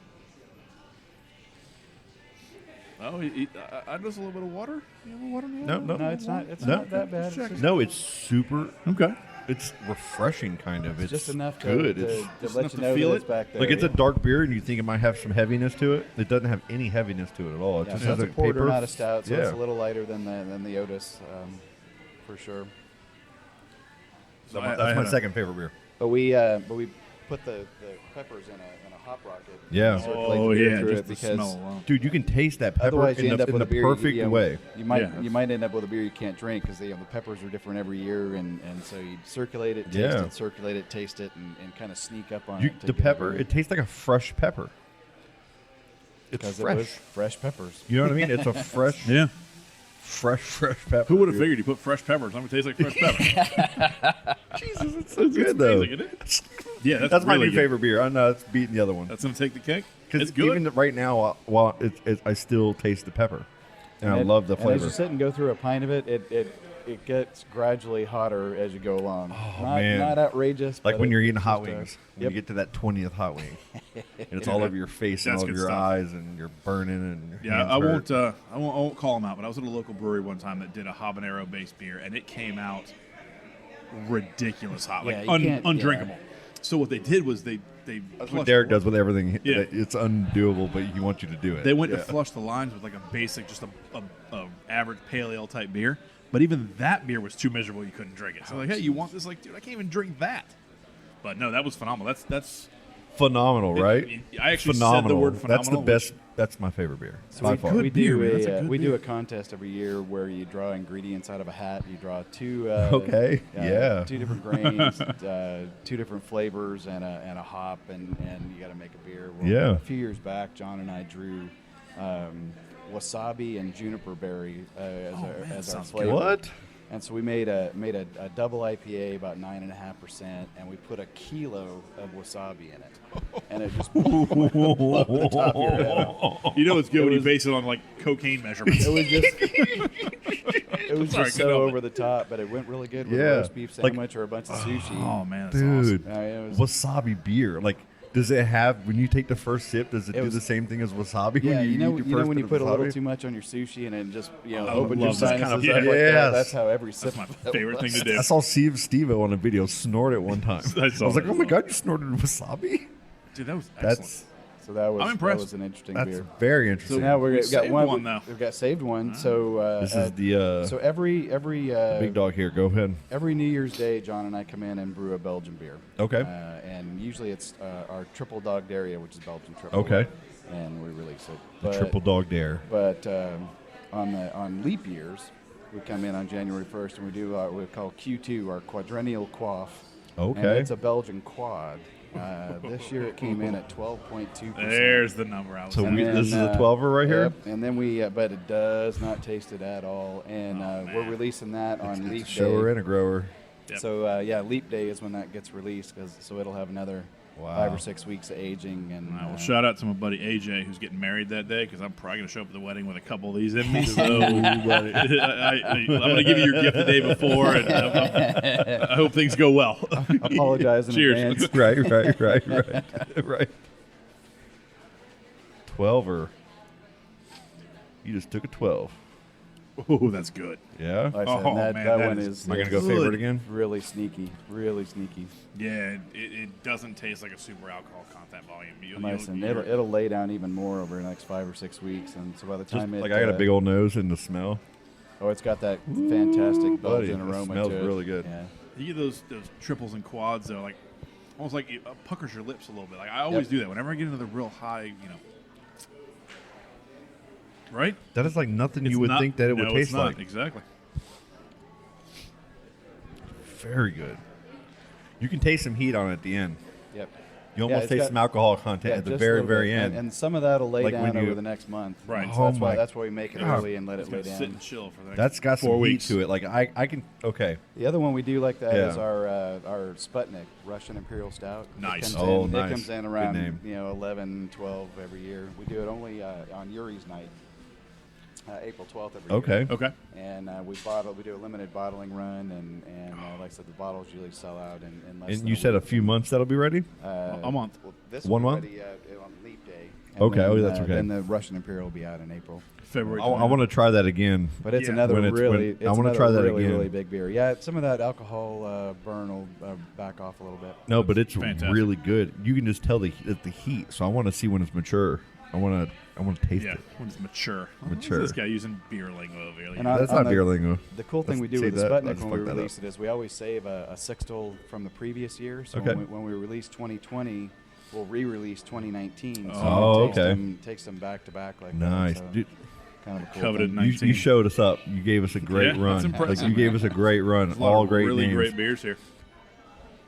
Oh, I just a little bit of water. You have water? No, No, it's not. It's No. not that bad. It's just, No, it's super. Okay. It's refreshing, kind of. It's just enough to, good. to, It's to Just let enough you to know feel that it? it's back there. like it's a yeah. dark beer, and you think it might have some heaviness to it. It doesn't have any heaviness to it at all. It Yeah, just so has it's a a porter, paper. not a stout, so yeah. it's a little lighter than the Otis, for sure. So That's I my had a- second favorite beer. But we put the peppers in a hop rocket. Yeah. And circulate Oh the beer yeah, through just it the because smell alone. Dude, you can taste that pepper otherwise you in end the, up in with the a beer perfect way. You might Yeah. you might end up with a beer you can't drink because the peppers are different every year, and so you circulate it, taste Yeah. it, circulate it, taste it, and kind of sneak up on You, it. to the get pepper, beer. it tastes like a fresh pepper. It's because fresh. it was fresh peppers. You know what I mean? It's a fresh, Yeah. fresh pepper. Who would have figured you put fresh peppers? I'm gonna taste like fresh pepper. Jesus, it's so good though. amazing, isn't it? Yeah, That's my really new good. favorite beer. I know it's beating the other one. That's gonna take the cake. Because It's good. even right now, while I still taste the pepper, and I love the And as flavor. you sit and go through a pint of it, it gets gradually hotter as you go along. Oh, not, man. not outrageous. Like but when you're it's eating hot just, wings, when yep. you get to that 20th hot wing, and it's all over your face and That's all over good your stuff. eyes, and you're burning, and your Yeah, hands I hurt. won't call them out, but I was at a local brewery one time that did a habanero based beer, and it came out ridiculous hot, like Yeah, you can't- undrinkable. So what they did was they That's flushed what Derek the- does with everything. Yeah. It's undoable, but he wants you to do it. They went to Yeah. flush the lines with like a basic, just a average pale ale type beer, but even that beer was too miserable you couldn't drink it. So like, hey, you want this? Like, dude, I can't even drink that. But no, that was phenomenal. That's phenomenal, right? I actually phenomenal. said the word That's phenomenal. the best. That's my favorite beer. By far. good We beer, man. do That's a good we do beer. a contest every year where you draw ingredients out of a hat. You draw two. Okay, yeah. 2 different grains, 2 different flavors, and a hop, and you got to make a beer. Well, Yeah. A few years back, John and I drew wasabi and juniper berry as our sounds flavor. What? And so we made a double IPA about 9.5%, and we put a kilo of wasabi in it, and it just blew over the top of your head. You know it's good when you was- base it on like cocaine measurements. It was just, it was Sorry, just couldn't so help over the top, but it went really good with Yeah. a roast beef Like- sandwich or a bunch of sushi. Oh man, that's Dude, awesome. I mean, it was, wasabi beer. Like, does it have when you take the first sip? Does it, It do was- the same thing as wasabi? yeah, when you know, eat your first when bit you of put a little wasabi? too much on your sushi and it just I opened your love that sinuses kind of- up like that. Yes. That's how every sip. That's my favorite thing to do. I saw Steve-O on a video snort it one time. I I saw was like, that "Oh my as god, you snorted wasabi!" Dude, that was excellent. That's So that was I'm impressed. That was an interesting that's beer. very So interesting. now we we've got saved one. one, though. We've got saved one. So this is the so every big dog here. Go ahead. every New Year's Day, John and I come in and brew a Belgian beer. Okay. And usually it's our triple dog Daria, which is Belgian triple. Okay. And we release it. The But- triple dog dare. But on leap years, we come in on January 1st and we do what we call Q2, our quadrennial quaff. And Okay. it's a Belgian quad. This year it came in at 12.2%. There's the number I was. So And we, then, this is a 12er right here. Yep, and then we, but it does not taste it at all. And we're releasing that on Leap Shower Day. and a grower. Yep. So Leap Day is when that gets released, so it'll have another Wow. 5 or 6 weeks of aging. And All right, well, shout out to my buddy AJ who's getting married that day because I'm probably going to show up at the wedding with a couple of these in me. So I'm going to give you your gift the day before, and I hope things go well. apologize in Cheers. advance. Right. 12er. You just took a 12. Oh, that's good. Yeah? Like I said, Oh, that, man, that that one is- is Am I going to go favorite again? really sneaky. Yeah, it doesn't taste like a super alcohol content volume. Nice, and it'll lay down even more over the next 5 or 6 weeks. And so by the Just, time like I got a big old nose and the smell. Oh, it's got that fantastic buddy, belgian it aroma smells to it. really good. Yeah. You get those triples and quads, though, like almost like it puckers your lips a little bit. Like I always do that whenever I get into the real high, right? That is like nothing It's you would not- think that it would no, taste it's not. like. Exactly. Very good. You can taste some heat on it at the end. Yep. You almost it's taste got- some alcohol content at the just a very, little bit. very end. And some of that'll lay Like down when over you- the next month. Right. So Oh my- that's why we make it God. early and let it lay It's gonna down. sit and chill for the next That's got 4 some weeks. heat to it. Like I can. Okay. The other one we do like that is Yeah. our Sputnik Russian Imperial Stout. Nice. It comes Oh, in, nice. It comes in Good around name. 11, 12 every year. We do it only on Yuri's night, April 12th every Okay. year. Okay. And we do a limited bottling run, and like I said, the bottles usually sell out in less And than you said a week. few months that'll be ready. A month. Well, this One will month? be ready, on Leap Day. And Okay, then, oh, that's okay. Then the Russian Imperial will be out in April. February. I want to try that again. But it's Yeah. another When it's- really, when- it's I wanna another try that really, again. really big beer. Yeah, some of that alcohol burn will back off a little bit. No, but it's Fantastic. really good. You can just tell the heat. So I want to see when it's mature. I want to taste Yeah, it. when it's mature. Mature. This guy using beer lingo over here. And That's on not beer lingo. The cool thing Let's we do say with the that. I Sputnik just when we fucked that release it is we always save a sixtel from the previous year. So Okay. when we release 2020, we'll re-release 2019. So Oh, it okay. takes them back to back like Nice. that. So Dude, kind of a cool Coveted thing. 19. you showed us up. You gave us a great Yeah, run. that's impressive, Like you gave us a great run. There's a lot All of great really names. great beers here.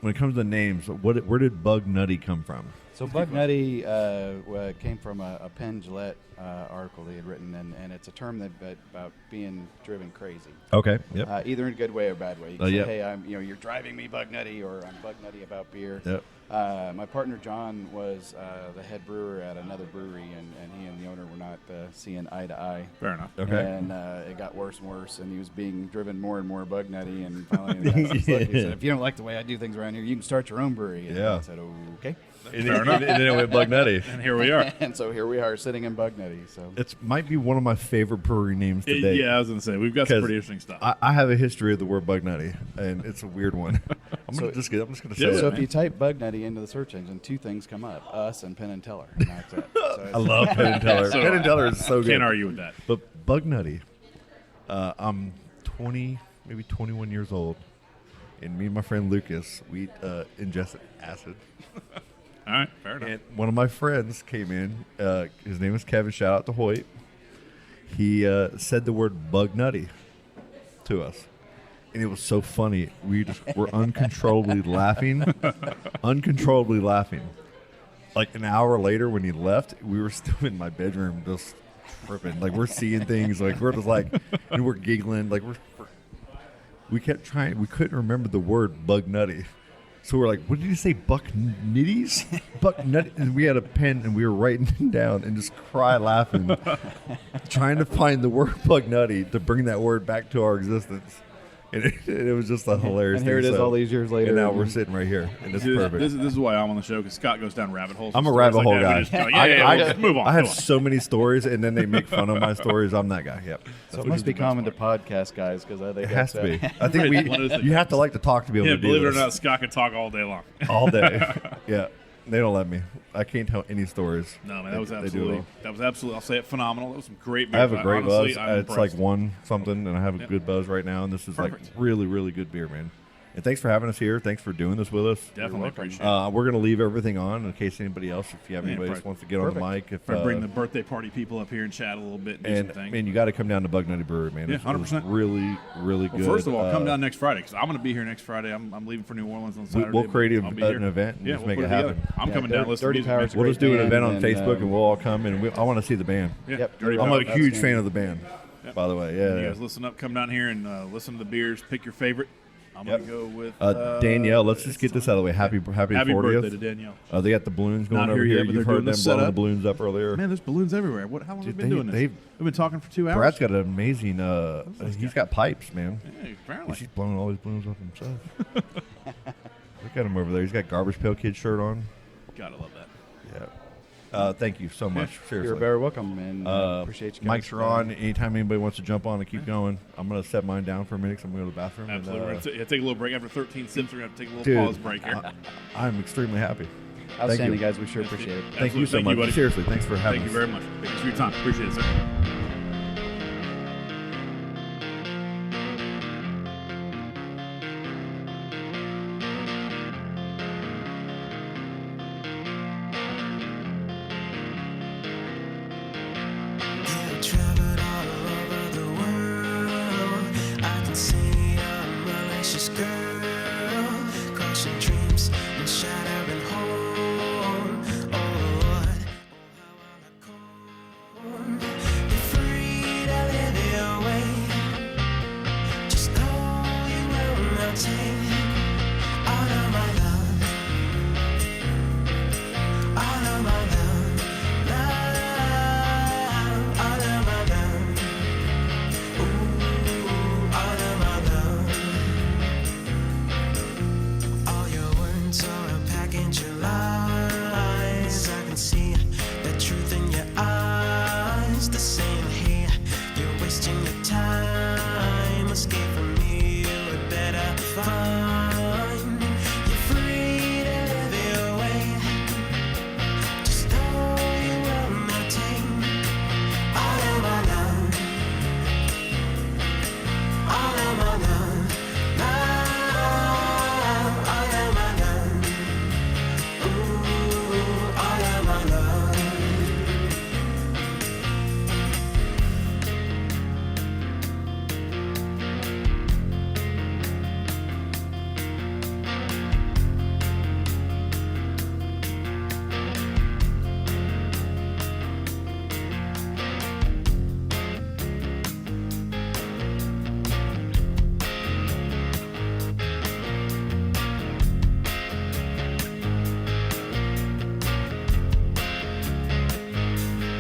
When it comes to names, where did Bugnutty come from? So Bugnutty came from a Penn Jillette article they had written, and it's a term about being driven crazy. Okay. Yep. Either in a good way or bad way. You can say, Yep. hey, you're driving me Bugnutty, or I'm Bugnutty about beer. Yep. My partner John was the head brewer at another brewery, and he and the owner were not seeing eye to eye. Fair enough. Okay. And it got worse and worse, and he was being driven more and more Bugnutty. And finally, he said, if you don't like the way I do things around here, you can start your own brewery. And Yeah. I said, okay. And then it went Bugnutty. And here we are. And so here we are sitting in Bugnutty. So It might be one of my favorite brewery names today. Yeah, I was going to say, we've got some 'Cause pretty interesting stuff. I have a history of the word Bugnutty, and it's a weird one. I'm just gonna say Yeah, So it. if you type Bugnutty into the search engine, 2 things come up: us and Penn and Teller. And that's it. So I love Penn and Teller. So Penn and Teller is so good. Can't argue with that. But Bugnutty, I'm 20, maybe 21 years old, and me and my friend Lucas, we ingested acid. All right, fair enough. And one of my friends came in. His name is Kevin. Shout out to Hoyt. He said the word Bugnutty to us, and it was so funny. We just were uncontrollably laughing. Like an hour later, when he left, we were still in my bedroom, just tripping. Like we're seeing things. Like we're just like, and we're giggling. Like we kept trying. We couldn't remember the word Bugnutty. So we're like, what did you say, Bucknitties? Bugnutty. And we had a pen, and we were writing it down and just cry laughing, trying to find the word Bugnutty to bring that word back to our existence. And it was just a hilarious And here thing. it is all these years later. And now we're sitting right here, and it's perfect. This is why I'm on the show, because Scott goes down rabbit holes. I'm a and rabbit stories hole like that. guy. We just go, we'll move on. I have move on. so many stories, and then they make fun of my stories. I'm that guy. Yep. So it must be common to podcast guys, because I think It has to be. that's I think One of those you have to like to talk to be able Yeah, to do believe it or this. not, Scott can talk all day long. All day. Yeah. They don't let me. I can't tell any stories. No, man, that was They do absolutely, well. I'll say it, phenomenal. That was some great I beer. have a great Honestly, buzz. I'm It's like impressed. 1 something, and I have a Yep. good buzz right now. And this is Perfect. like really, really good beer, man. And thanks for having us here. Thanks for doing this with us. Definitely appreciate it. We're going to leave everything on in case anybody else, if you have anybody else perfect. wants to get on the mic. If If I bring the birthday party people up here and chat a little bit and do and some things. man, you got to come down to Bugnutty Brewery, man. Yeah, It's- it was 100%. really, really Well, good. first of all, come down next Friday, because I'm going to be here next Friday. I'm leaving for New Orleans on Saturday. We'll create but I'll be an here. event and Yeah, just we'll make put it together. happen. I'm coming down. Listen to Dirty music. Power's We'll just do an Great event on band, and, Facebook, and we'll all come, and I want to see the band. Yeah, Yep. Dirty I'm Power. a huge Outstanding. fan of the band, by the way. You Yeah. guys listen up, come down here and listen to the beers, pick your favorite. I'm going to go with Danielle. Let's just get this out of the way. Happy 40th. birthday to Danielle. They got the balloons going Not over here here. yet, but You've they're heard doing them the blowing the setup. balloons up earlier. Man, there's balloons everywhere. How long have we been doing this? They've We've been talking for 2 hours. Brad's got an amazing. He's got pipes, man. Yeah, apparently. He's blowing all these balloons up himself. Look at him over there. He's got Garbage Pail Kid shirt on. Gotta love that. Yeah. Thank you so much. Seriously. You're very welcome, and appreciate you guys. Mics are on. Anytime anybody wants to jump on and keep going, I'm going to set mine down for a minute because I'm going to go to the bathroom. Absolutely. We're going to take a little break. After 13 sips, we're going to take a little Dude, pause break here. I'm extremely happy. Outstanding, guys. We sure appreciate it. Thank you so much. buddy. Seriously, thanks for having Thank us. you very much. Thanks for your time. Appreciate it, sir. Traveled all over the world. I can see a malicious girl, crushing dreams and shattering home. Oh Lord, oh how I come. You're free to live your way. Just know you will not take all of my love, all of my love, love. All of my love, ooh, all of my love. All your words are a package of lies. I can see the truth in your eyes. The same here, you're wasting your time. Escape from me, you would better find. You're free to live your way. Just know you will not take all of my love, all of my love, love, all of my love, ooh, all of my love.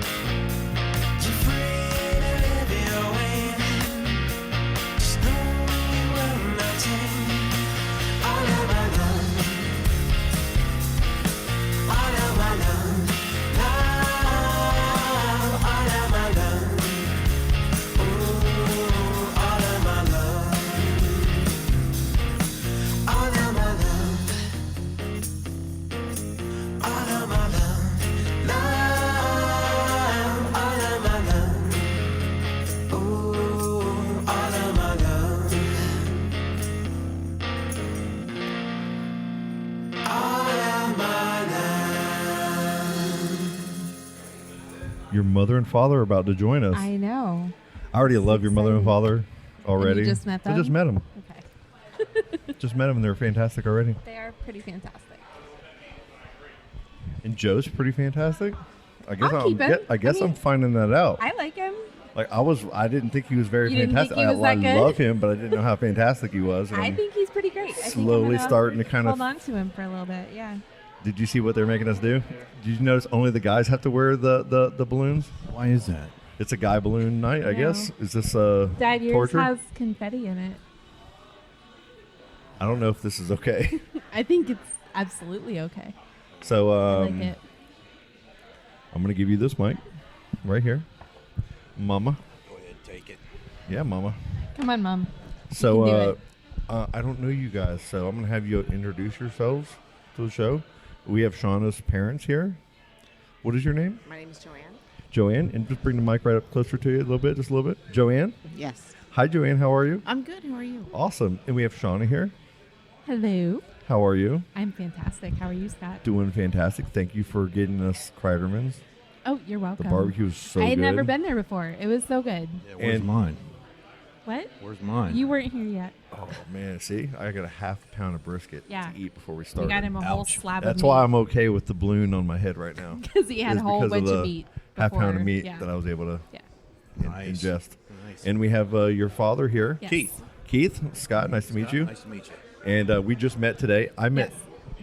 You're free to live your way. Just know you will not take all of my love, all of my love, love, all of my love, ooh, all of my love, all of my love, all of my love, love, all of my love, ooh, all of my love, all of my love. Your mother and father are about to join us. I know. I already love your mother and exciting. father already. And you just met I them? just met them. Okay. Just met them, and they're fantastic already. They are pretty fantastic. And Joe's pretty fantastic. I guess I'll keep him. I guess I mean, I'm finding that out. I like him. Like I didn't think he was very You didn't think fantastic. he was I that good? love him, but I didn't know how fantastic he was. and I I'm think he's pretty great. I think I'm slowly gonna starting to kind of. hold on to him for a little bit. Yeah. Did you see what they're making us do? Did you notice only the guys have to wear the balloons? Why is that? It's a guy balloon night, I No. guess. Is this Dad, yours torture? has confetti in it. I don't know if this is okay. I think it's absolutely okay. So I like it. I'm gonna give you this mic right here, Mama. Go ahead, take it. Yeah, Mama. Come on, Mom. So can do it. I don't know you guys, so I'm gonna have you introduce yourselves to the show. We have Shauna's parents here. What is your name? My name is Joanne. Joanne, and just bring the mic right up closer to you a little bit, just a little bit. Joanne. Yes. Hi, Joanne. How are you? I'm good. How are you? Awesome. And we have Shauna here. Hello. How are you? I'm fantastic. How are you, Scott? Doing fantastic. Thank you for getting us Kreiderman's. Oh, you're welcome. The barbecue was so I had good. never been there before. It was so good. Yeah, where's And- mine? What? Where's mine? You weren't here yet. Oh man, see, I got a half pound of brisket Yeah. to eat before we We start. got him a whole Ouch. slab That's of meat. why I'm okay with the balloon on my head right now. Because he had Is a whole because bunch the of meat. half pound of before. meat Yeah. that I was able to Yeah. ingest. Nice. And we have your father here. Yes. Keith. Keith, Scott, nice to meet you. Nice to meet you. And we just met today. I met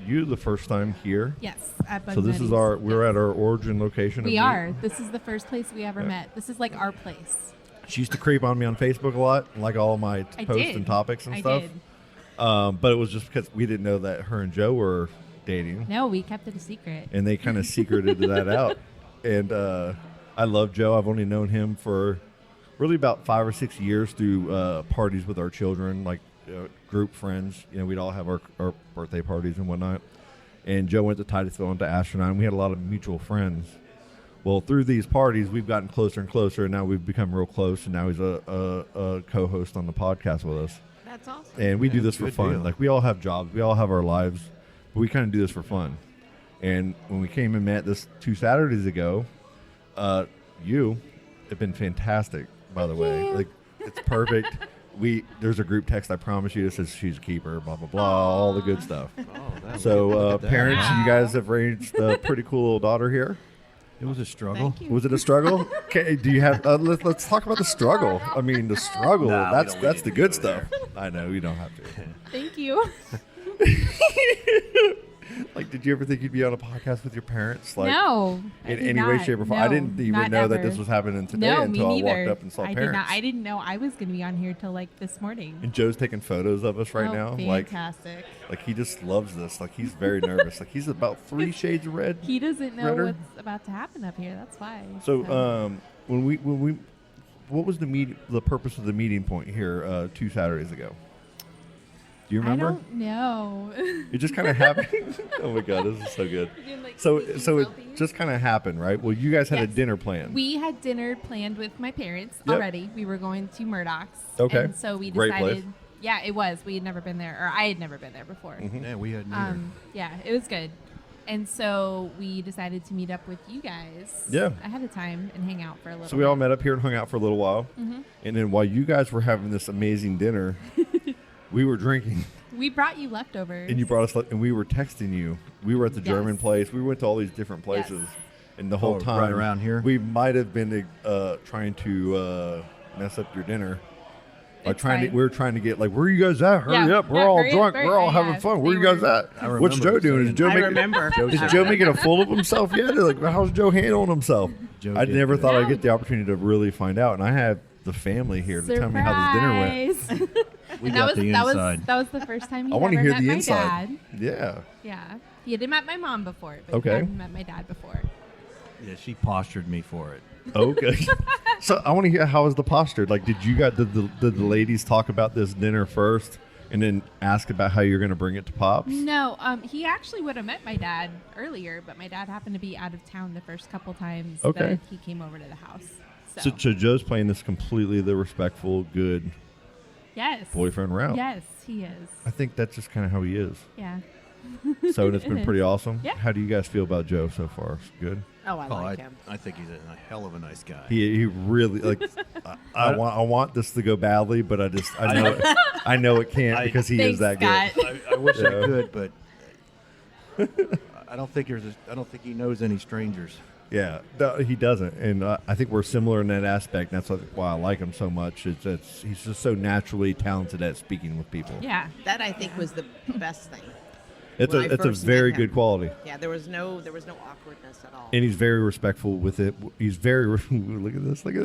you the first time here. Yes, at Bugnutty. So this is we're at our origin location. We are. This is the first place we ever met. This is like our place. She used to creep on me on Facebook a lot, like all of my posts and topics and stuff. Did. But it was just because we didn't know that her and Joe were dating. No, we kept it a secret. And they kind of secreted that out. And I love Joe. I've only known him for really about 5 or 6 years through parties with our children, like group friends. We'd all have our birthday parties and whatnot. And Joe went to Titusville and to Astronaut, and we had a lot of mutual friends. Well, through these parties, we've gotten closer and closer, and now we've become real close, and now he's a co-host on the podcast with us. That's awesome. And we do this for fun. Deal. Like, we all have jobs. We all have our lives. But we kind of do this for fun. And when we came and met this 2 Saturdays ago, you have been fantastic, by the way. Like, it's perfect. There's a group text, I promise you, that says she's a keeper, blah, blah, blah, all the good stuff. So, parents, you guys have raised a pretty cool little daughter here. It was a struggle. Was it a struggle? Okay, do you have? Let's talk about the struggle. I mean, the struggle. Nah, that's the good stuff. I know you don't have to. Thank you. Like, did you ever think you'd be on a podcast with your parents? Like, no. In any way, shape, or form. I didn't even know that this was happening today until I walked up and saw parents. I didn't know I was going to be on here till like this morning. And Joe's taking photos of us right now. Fantastic. Like he just loves this. Like he's very nervous. Like he's about 3 shades of red. He doesn't know redder. what's about to happen up here. That's why. So, when we, what was the purpose of the meeting point here 2 Saturdays ago? Do you remember? I don't know. It just kind of happened. Oh my God, this is so good. So it just kind of happened, right? Well, you guys had a dinner planned. We had dinner planned with my parents Yep. already. We were going to Murdoch's. Okay. And so we Great decided. place. Yeah, it was. We had never been there, or I had never been there before. Mm-hmm. Yeah, we had neither. Yeah, it was good. And so we decided to meet up with you guys ahead of time and hang out for a little So we all met up here and hung out for a little while. Mm-hmm. And then while you guys were having this amazing dinner, we were drinking. We brought you leftovers. And you brought us, and we were texting you. We were at the German place. We went to all these different places. And the whole time, right around here? we might have been trying to mess up your dinner. By we were trying to get like, where are you guys at? Hurry up! We're all drunk. We're all having fun. Where are you guys at? What's Joe doing? Is Joe is Joe making a fool of himself yet? Like, how's Joe handling himself? I never thought I'd get the opportunity to really find out, and I have the family here to tell me how this dinner went. We got the inside. That was the first time he I want to ever hear met the my inside. dad. Yeah. Yeah. He had met my mom before, but Okay. he hadn't met my dad before. Yeah, she postured me for it. Okay. So I want to hear, how was the posture? Like, did the ladies talk about this dinner first, and then ask about how you're going to bring it to Pops? No, he actually would have met my dad earlier, but my dad happened to be out of town the first couple times that he came over to the house. So Joe's playing this completely the respectful, good boyfriend route. Yes, he is. I think that's just kind of how he is. Yeah. So it's been pretty awesome. Yeah. How do you guys feel about Joe so far? Good. Oh, I like him. I think he's a hell of a nice guy. He really like. I want this to go badly, but I know it can't because he is that Scott. good. I wish I could, but I don't think he knows any strangers. Yeah, no, he doesn't, and I think we're similar in that aspect. And that's why I like him so much. He's just so naturally talented at speaking with people. Yeah. That I think was the best thing. It's a very good quality. Yeah, there was no awkwardness at all. And he's very respectful with it. He's very look at this. Look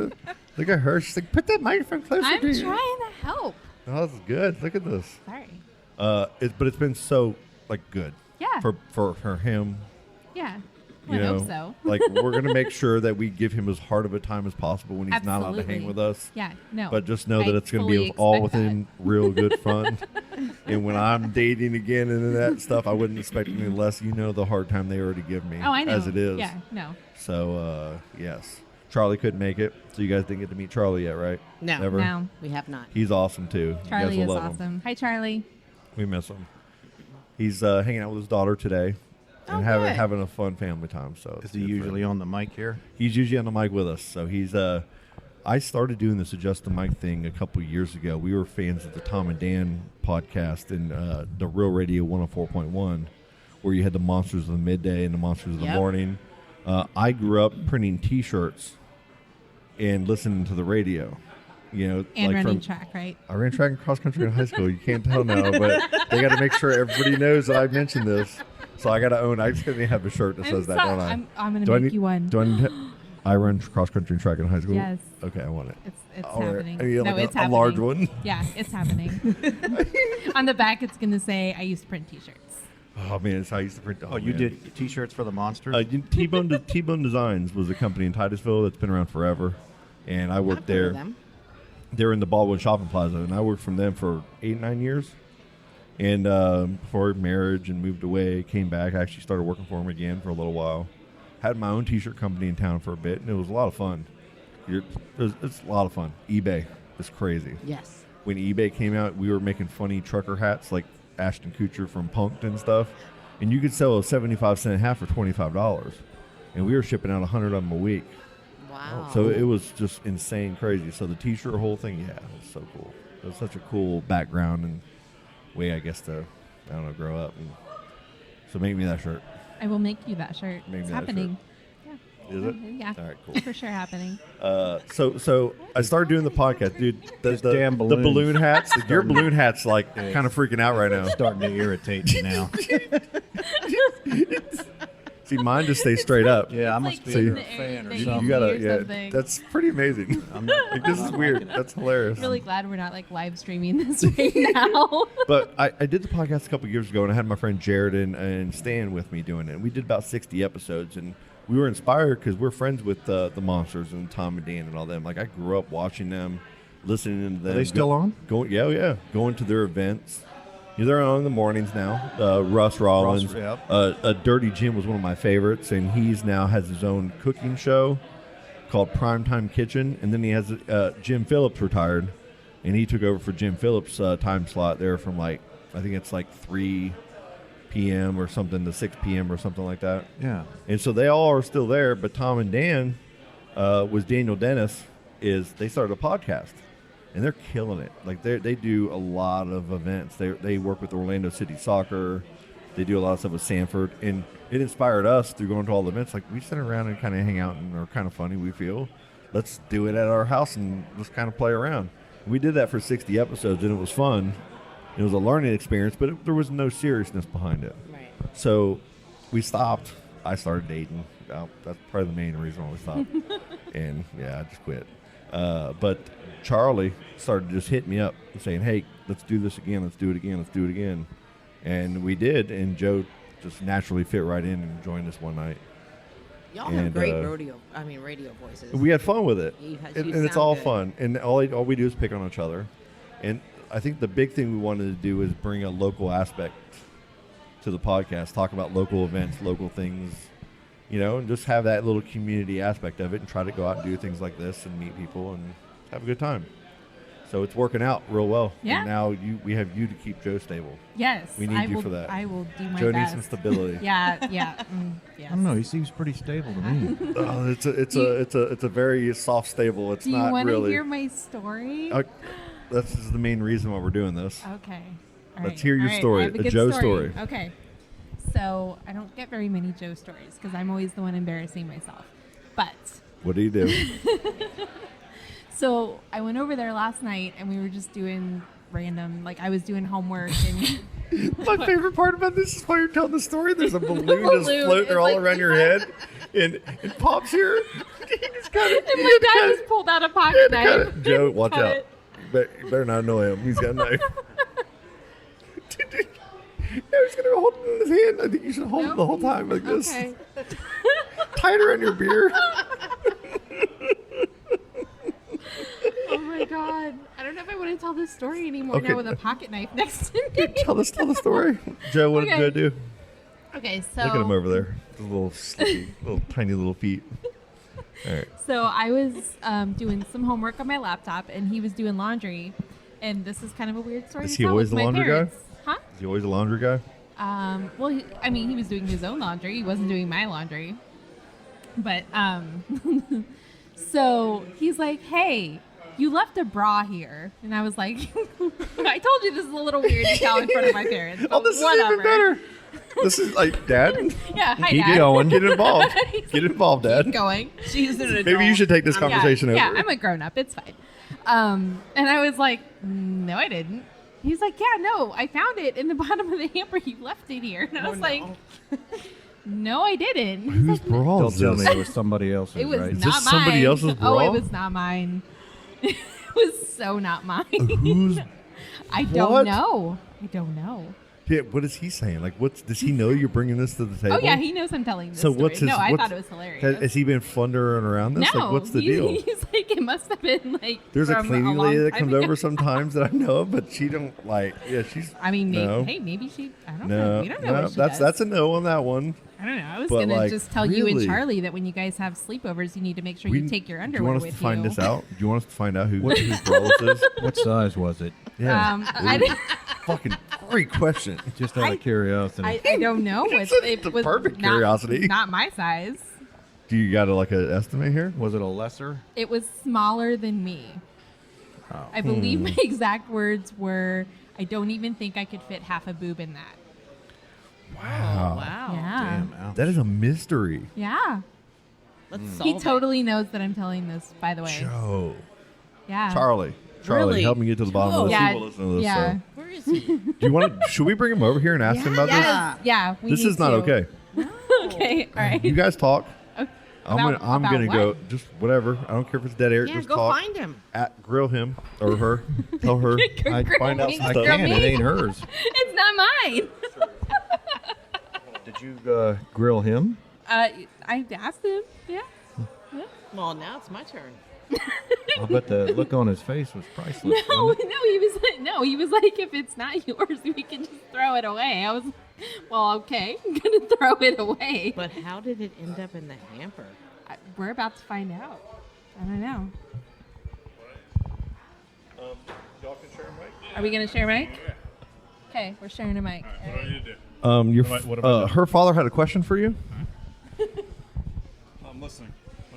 at her. She's like, put that microphone closer I'm to you. trying to help. Oh, this is good. Look at this. Sorry. But it's been so good. Yeah. For him. Yeah. You I know, hope so. like we're gonna make sure that we give him as hard of a time as possible when he's not allowed to hang Absolutely. with us. Yeah, no. But just know that I it's gonna fully be all expect within real good fun. And when I'm dating again and that stuff, I wouldn't expect any less. You know the hard time they already give me. Oh, I know. As it is. Yeah, no. So yes, Charlie couldn't make it, so you guys didn't get to meet Charlie yet, right? No. Never? No. We have not. He's awesome too. Charlie you is guys will love awesome. him. Hi, Charlie. We miss him. He's hanging out with his daughter today. And having a fun family time. So Is he usually on the mic here? He's usually on the mic with us. So he's I started doing this Adjust the Mic thing a couple years ago. We were fans of the Tom and Dan podcast and the Real Radio 104.1, where you had the Monsters of the Midday and the Monsters of the Morning. I grew up printing T-shirts and listening to the radio. you know, And like running track, right? I ran track and cross country in high school. You can't tell now, but they got to make sure everybody knows that I mentioned this. So I got to own. I just got to have a shirt that says that, don't I? I'm going to make you one. Do I need I run cross country and track in high school. Yes. Okay, I want it. It's All right. happening. I need, like, it's a happening. large one. Yeah, it's happening. On the back, it's going to say, I used to print T-shirts. Oh man, that's how I used to print. Oh, you did T-shirts for the Monsters? T-Bone Designs was a company in Titusville that's been around forever, and I worked there. They're in the Baldwin Shopping Plaza, and I worked from them for 8-9 years. And before marriage and moved away, came back. I actually started working for them again for a little while. Had my own T-shirt company in town for a bit, and it was a lot of fun. It's a lot of fun. eBay is crazy. Yes. When eBay came out, we were making funny trucker hats like Ashton Kutcher from Punk'd and stuff, and you could sell a 75-cent hat for $25, and we were shipping out 100 of them a week. Wow. So it was just insane crazy. So the T-shirt whole thing, yeah, it was so cool. It was such a cool background and way, I guess, to, I don't know, grow up. And so make me that shirt. I will make you that shirt. Make It's me that happening. shirt. Is it? Yeah. All right, cool. For sure happening. So I started doing the podcast, dude. The damn the balloons. balloon hats. Your balloon hat's like kind of freaking out right now. Starting to irritate me now. See, mine just stays straight up. Yeah, I It's must like be in a the air fan or that something. You gotta, or something. that's pretty amazing. Like, this is weird. That's hilarious. I'm really glad we're not like live streaming this right now. But I did the podcast a couple years ago, and I had my friend Jared and Stan with me doing it. And we did about 60 episodes, and we were inspired because we're friends with the Monsters and Tom and Dan and all them. Like, I grew up watching them, listening to them. Are they still on? Going to their events. Yeah, they're on in the mornings now. Russ Rollins. Dirty Jim was one of my favorites, and he's now has his own cooking show called Primetime Kitchen. And then he has Jim Phillips retired, and he took over for Jim Phillips' time slot there from I think it's 3 p.m. or something to 6 p.m. or something like that. Yeah. And so they all are still there, but Tom and Dan was Daniel Dennis. They started a podcast. And they're killing it. Like they do a lot of events. They work with Orlando City Soccer. They do a lot of stuff with Sanford, and it inspired us through going to all the events. Like, we sit around and kind of hang out and are kind of funny. We feel, let's do it at our house and let's kind of play around. And we did that for 60 episodes, and it was fun. It was a learning experience, but there was no seriousness behind it. Right. So we stopped. I started dating. That's probably the main reason why we stopped. And yeah, I just quit. But Charlie started to just hit me up and saying, hey, let's do this again. Let's do it again. Let's do it again. And we did. And Joe just naturally fit right in and joined us one night. Y'all have great radio voices. We had fun with it. You And it's all good. fun. And all we do is pick on each other. And I think the big thing we wanted to do is bring a local aspect to the podcast, talk about local events, local things, and just have that little community aspect of it and try to go out and do things like this and meet people and have a good time. So it's working out real well. Yeah. And now we have you to keep Joe stable. Yes. We need you for that. I will do my Joe best. needs some stability. Yeah. Yes. I don't know. He seems pretty stable to me. It's a very soft stable. It's Do you not want to really. hear my story? This is the main reason why we're doing this. Okay. Let's hear your All right. story, I have a good Joe story. Okay. So I don't get very many Joe stories because I'm always the one embarrassing myself. But What do you do? so I went over there last night and we were just doing random, I was doing homework and My favorite part about this is while you're telling the story, there's a balloon just floating all around your head, and Pop's here. He just got it. And my dad just pulled out a pocket knife. Joe, watch Cut out. it. You better not annoy him. He's got a knife. No, he's going to hold it in his hand. I think you should hold it the whole time like this. Okay. Tight around your beer. Oh my god. I don't know if I want to tell this story anymore Okay. now with a pocket knife next to me. Tell the story. Joe, what did Okay. Joe do? Okay, so Look at him over there. His little slippy, little tiny little feet. All right. So I was doing some homework on my laptop, and he was doing laundry. And this is kind of a weird story. Is to he tell always with the my laundry parents. guy? Huh? Is he always a laundry guy? Well, he was doing his own laundry. He wasn't doing my laundry. But so he's like, "Hey, you left a bra here," and I was like, "I told you this is a little weird to tell in front of my parents." Oh, this whatever. is even better. This is like, Dad. Yeah, hi, Keep Dad. going. Get involved. Get involved, Dad. Keep going. She's an adult. Maybe you should take this conversation Yeah, over. I'm a grown up. It's fine. And I was like, no, I didn't. He's like, yeah, no, I found it in the bottom of the hamper. You left it here. And I was like, no, I didn't. Whose bra Don't is tell me this? it was somebody else's, It was right? Is not this mine. somebody else's Oh, bra? it was not mine. It was so not mine. Who's? I don't What? know. I don't know. Yeah, what is he saying? Like, does he know you're bringing this to the table? Oh yeah, he knows I'm telling this So story. what's his? No, I what's- thought it was hilarious. Has he been flundering around this? No, Like, what's the he- deal? He's like, it must have been like. There's a from cleaning long lady that time comes ago. over sometimes that I know of, but she don't like. Yeah, she's. I mean, maybe, no. hey, maybe she. I don't know. No, We don't know no, what she that's does. a no on that one. I don't know. I was But, gonna like, just tell you and really? Charlie that when you guys have sleepovers, you need to make sure you take your Do you underwear want us with to find you. this out? Do you want us to find out whose bra this is? What size was it? Yeah. I didn't- Fucking great question. Just out of curiosity. I don't know. It the was perfect not- curiosity. Not my size. Do you got like an estimate here? Was it a lesser? It was smaller than me. I believe my exact words were, I don't even think I could fit half a boob in that. Wow. Wow. Yeah. Damn, ouch. That is a mystery. Yeah. Let's He solve it. totally knows that I'm telling this, by the way. Joe. Yeah. Charlie, Really? help me get to the bottom of this. Yeah. People listen to this. Yeah. So. Where is he? Do you want to? Should we bring him over here and ask him about Yes. Yeah. this? This is not okay. Okay. All right. You guys talk. Okay. I'm About- gonna about go. what? Just whatever. I don't care if it's dead air. Yeah, just go talk. find him. Grill him or her. Tell her. I find out me. some I stuff. Grill can. me. It ain't hers. It's not mine. Did you grill him? I asked him. Yeah. Well, now it's my turn. I bet the look on his face was priceless. No, wasn't it? he was like, if it's not yours, we can just throw it away. I was, well, okay, I'm gonna throw it away. But how did it end up in the hamper? We're about to find out. I don't know. Y'all can share a mic? Are we gonna share a mic? Okay, we're sharing a mic. What do I need to do? Your her father had a question for you. I'm listening.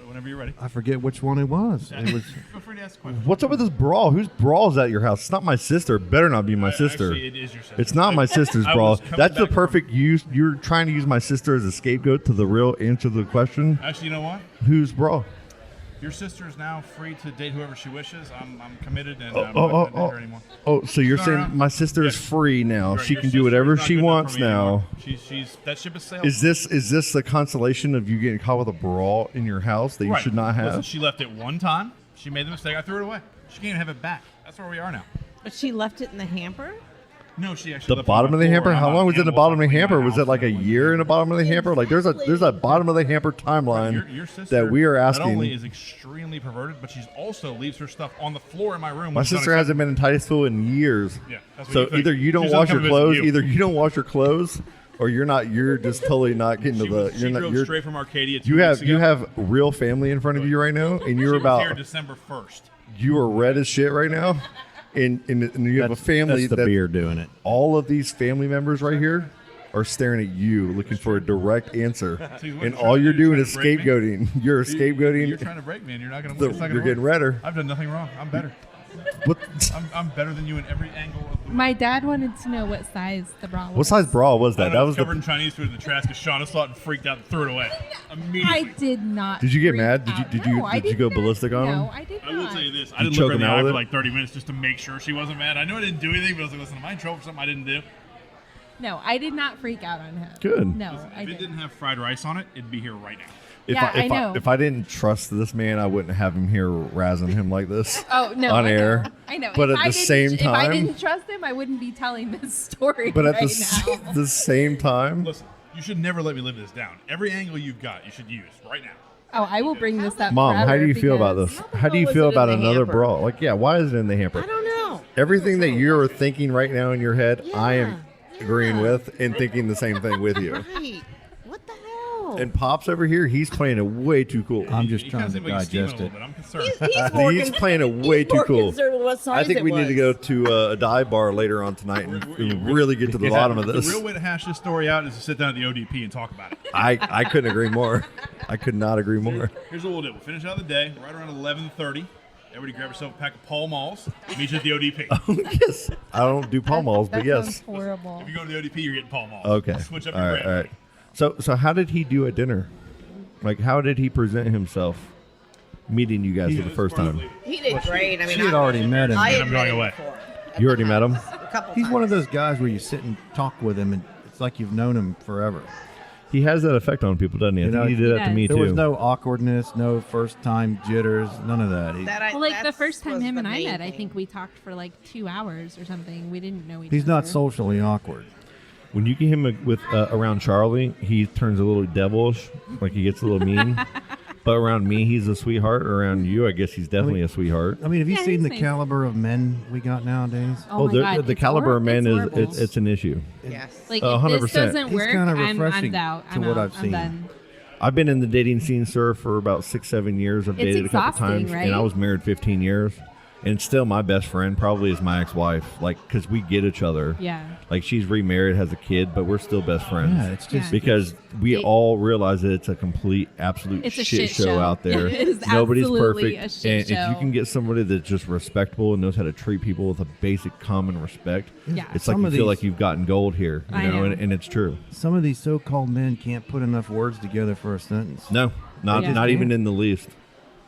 Whenever you're ready. I forget which one it was. It was. Feel free to ask a question. What's up with this bra? Whose bra is at your house? It's not my sister. It better not be my sister. Actually, it is your sister. It's not my sister's I bra. was coming That's the back perfect use. You're trying to use my sister as a scapegoat to the real answer to the question. Actually, you know what? Whose bra? Your sister is now free to date whoever she wishes. I'm committed and Oh, I'm not going to date her anymore. Oh, so you're No, saying no. my sister is Yeah. free now? Right, She your can do sister whatever is not she good enough wants for me now. anymore. She's that ship has sailed. Is this the consolation of you getting caught with a bra in your house that you Right. should not have? Listen, she left it one time. She made the mistake. I threw it away. She can't even have it back. That's where we are now. But she left it in the hamper? No, she actually The left bottom it of on the floor, hamper? and I'm How not long was it in the animal, bottom of the so I clean hamper? my Was house it like a and year in the bottom of the hamper? Like there's a bottom of the hamper timeline Your sister that we are not only asking. is extremely perverted, but she's also leaves her stuff on the floor in my room. My which is sister hasn't been in Titusville in years. Yeah, that's what So you think. either you don't She's wash not your coming to clothes, visit you. either you don't wash your clothes, or you're not. You're just totally not getting to the. She You're not. drove You're, straight from Arcadia 2 you weeks have you ago. have real family in front of you right now, and She you're was about here December 1st. you are red as shit right now, and you have a family That's the that beer doing it. all of these family members right here are staring at you looking for a direct answer, See, what and you're all trying you're to do, doing you're is trying to break me? scapegoating. You're scapegoating. You're trying to break me, and you're not going to The- win. It's not gonna you're getting work. redder. I've done nothing wrong. I'm better. What? I'm better than you in every angle of the My dad wanted to know what size the bra was. What size bra was I that? don't That know, was covered in the. Chinese food in the trash because Shauna saw it and freaked out and threw it away. Immediately. I did not. Did you get freak mad? out. Did No, I you did go not. ballistic on him? No, I did not. I will tell you this. I You didn't choke look her in him the out eye with for it? like 30 minutes just to make sure she wasn't mad. I knew I didn't do anything, but I was like, listen, am I in trouble for something I didn't do? No, I did not freak out on him. Good. No, I If it didn't. didn't have fried rice on it, it'd be here right now. Yeah, I know. If I didn't trust this man, I wouldn't have him here razzing him like this. Oh no! on I air. Know. I know. But If at I the didn't- same if I time, didn't trust him, I wouldn't be telling this story. but at right the now. the same time, Listen, you should never let me live this down. Every angle you've got, you should use right now. Oh, I will bring this up. Mom, how forever do you feel about because- this? How do you was feel it in about the another hamper? bra? Like, yeah, why is it in the hamper? I don't know. Everything that you're thinking right now in your head, I am Yeah, agreeing yeah. with and thinking the same thing with you. Right. What the hell? And Pops over here, he's playing it way too cool. I'm just You trying kinda to seem like you're steaming digest a it. little bit. I'm concerned. He's Playing it way too more cool. concerned with what size I think it we need to was. go to a dive bar later on tonight and really get to the bottom of this. The real way to hash this story out is to sit down at the ODP and talk about it. I couldn't agree more. I could not agree more. Here's what we'll do. We'll finish out the day right around 11:30. Everybody grab yourself a pack of Pall Malls. Meet you at the ODP. Yes. I don't do Pall Malls, but That yes. sounds horrible. If you go to the ODP, you're getting Pall Malls. Okay. Switch up All your right. brand. All right. So how did he do at dinner? Like, how did he present himself? meeting you guys for the first time? He did great. I mean, She had already met him. I had I'm met going him away. before. You already met him? A couple He's times. one of those guys where you sit and talk with him, and it's like you've known him forever. He has that effect on people, doesn't he? I You think know, he did that to me There too. was no awkwardness, no first-time jitters, none of that. Well, like the that's first time was him the and I main met, I thing. think we talked for like 2 hours or something. We didn't know each He's other. not socially awkward. When you get him with around Charlie, he turns a little devilish, like he gets a little mean. But around me, he's a sweetheart. Around you, I guess he's definitely a sweetheart. I mean, have you Yeah, seen he's the nice. caliber of men we got nowadays? Oh my God, the it's caliber of men it's is horrible. it's an issue. Yes. Like, if 100%. this doesn't He's work, kinda I'm refreshing out. to I'm what out. I've I'm seen. done. I've been in the dating scene, sir, for about 6-7 years. I've It's dated a couple exhausting, times, right? and I was married 15 years. And still, my best friend probably is my ex-wife, like, because we get each other. Yeah. Like, she's remarried, has a kid, but we're still best friends. Yeah, it's just because we all realize that it's a complete, absolute It's a shit shit show show. out there. It is Nobody's absolutely perfect. a shit and if you show. can get somebody that's just respectable and knows how to treat people with a basic common respect, Yeah. it's Some like you of feel these- like you've gotten gold here. You I know, know. And it's true. some of these so-called men can't put enough words together for a sentence. No, not Yeah. not even in the least.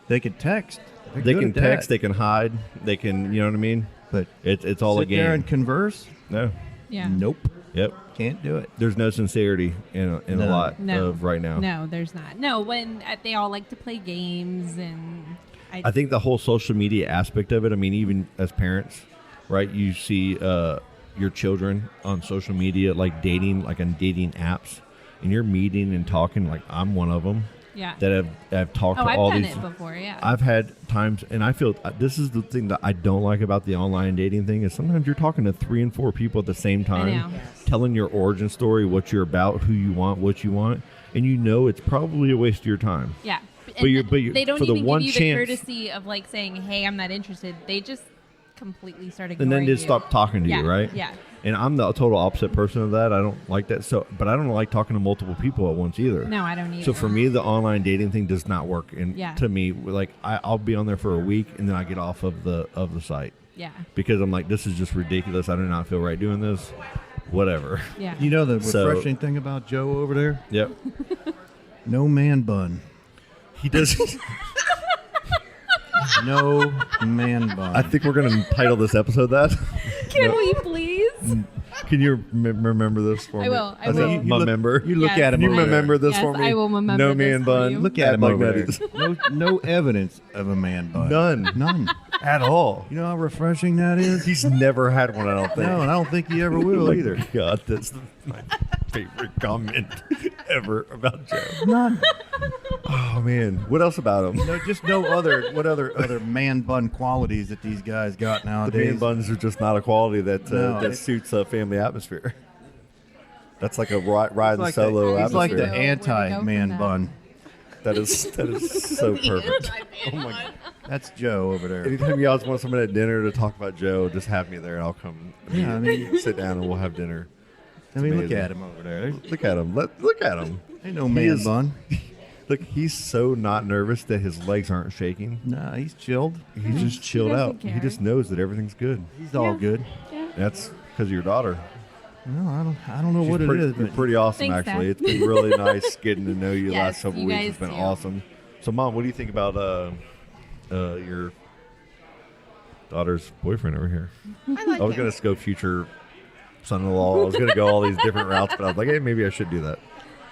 They could text. They're They good can at that. text, they can hide, they can, you know what I mean? But It's all a sit there game. and converse? No. Yeah. Nope. Yep. Can't do it. There's no sincerity in a No. lot No. of right now. No, there's not. No, when they all like to play games and I think the whole social media aspect of it, I mean, even as parents, right, you see your children on social media, like dating, like on dating apps, and you're meeting and talking, like I'm one of them yeah. that have talked Oh, to I've all done these. it before. Yeah. I've had times, and I feel this is the thing that I don't like about the online dating thing is sometimes you're talking to 3 and 4 people at the same time, know. telling your origin story, what you're about, who you want, what you want, and you know it's probably a waste of your time. Yeah. But you're- they don't for the even one give you the chance- courtesy of like saying, "Hey, I'm not interested." They just completely start And ignoring then just you. stop talking to Yeah, you, right? yeah. And I'm the total opposite person of that. I don't like that. So, but I don't like talking to multiple people at once either. No, I don't either. So for me, the online dating thing does not work. And Yeah. to me, like I'll be on there for a week and then I get off of the site Yeah. because I'm like, this is just ridiculous. I do not feel right doing this. Whatever. Yeah. You know the So- refreshing thing about Joe over there? Yep. No man bun. He does. No man bun. I think we're going to title this episode that. Can we please? Can you remember this for me? I will. I As a will. member. You look Yes. at him Can you over there. remember this Yes, for me? I will remember No this man for bun. you. Look at him over there. Bugnutty's. No evidence of a man bun. None. None. At all. You know how refreshing that is? He's never had one, I don't think. No, and I don't think he ever will Oh either. my God, that's my favorite comment ever about Joe. None. Oh man, what else about him? No, just no other man bun qualities that these guys got The nowadays. man buns are just not a quality that No. that suits a family atmosphere. That's like a riding like solo He's like atmosphere. the Where'd we go anti-man from that? bun. That is so perfect. Oh my God. That's Joe over there. Anytime you guys want someone at dinner to talk about Joe, just have me there and I'll come. Yeah, I mean- sit down and we'll have dinner. I mean, look amazing. at him over there. Look at him. Look at him. Ain't no He man is- bun. Look, he's so not nervous that his legs aren't shaking. Nah, he's chilled. He's just chilled doesn't out. He care. just knows that everything's good. He's all good. That's because of your daughter. No, I don't know what pretty, it is, you're but pretty awesome, Thanks, actually. Dad. It's been really nice getting to know you the Yes, last couple you weeks. guys It's been too. awesome. So, Mom, what do you think about your daughter's boyfriend over here? I like I was him. going to go future son-in-law. I was going to go all these different routes, but I was like, hey, maybe I should do that.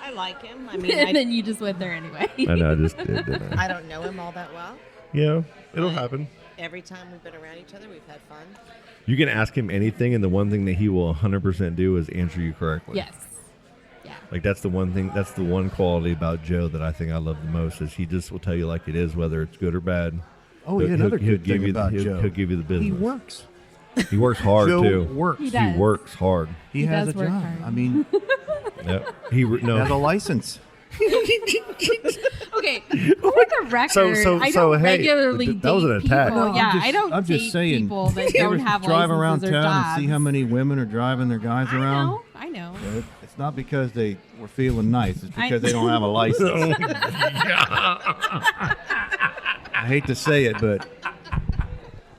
I like him. I mean, And then you just went there anyway. I know, I just did, didn't I? I don't know him all that well. Yeah, it'll happen. Every time we've been around each other, we've had fun. You can ask him anything, and the one thing that he will 100% do is answer you correctly. Yes. Yeah. Like that's the one thing. That's the one quality about Joe that I think I love the most is he just will tell you like it is, whether it's good or bad. oh, yeah, another he'll good give thing you about he'll, Joe. he'll give you the business. He works. He works hard Joe too. works. He does. He works hard. He He has a does work job. hard. I mean, Yep. he has a No. license. Okay. For the record, I don't hey, regularly that was an date attack. people. No, yeah, I'm I don't I'm date just saying, people that you ever don't have drive licenses around or town jobs. and see how many women are driving their guys around. I know. It's not because they were feeling nice. It's because they don't have a license. I hate to say it, but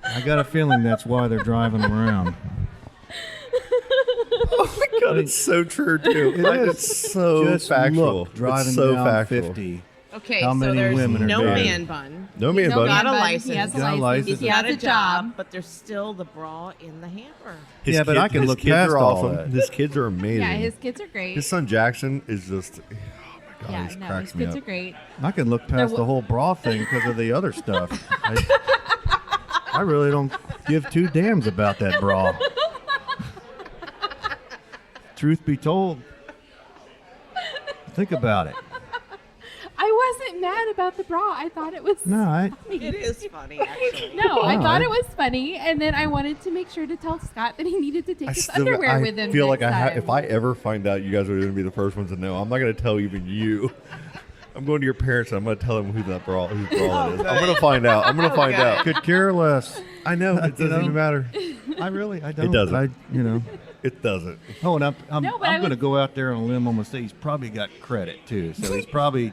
I got a feeling that's why they're driving around. Oh my God, it's so true too. It Like, is. It's so Just factual. look, driving it's so down factual. 50, Okay, How so many there's women are no there? man bun. No man bun. Got a He license. has a Got a license. license. He Got has a a job. but there's still the bra in the hamper. His Yeah, but I can his look kids past are all awesome. that. His kids are amazing. Yeah, his kids are great. His son Jackson is just. Oh my god, yeah, he no, cracks his me kids up. are great. I can look past the whole bra thing because of the other stuff. I really don't give two damns about that bra. Truth be told, think about it. I wasn't mad about the bra. I thought it was No, It is funny, actually. No, I No, thought I- it was funny, and then I wanted to make sure to tell Scott that he needed to take I his still, underwear I with him. feel like next time. if I ever find out you guys are going to be the first ones to know, I'm not going to tell even you. I'm going to your parents and I'm going to tell them whose bra that is. I'm going to find out. I'm going to find out. could care less. I know it doesn't even matter. I don't. doesn't. I. It doesn't. Oh, and I'm No, but I going to was- go out there on a limb. I'm going to say he's probably got credit too. So he's probably,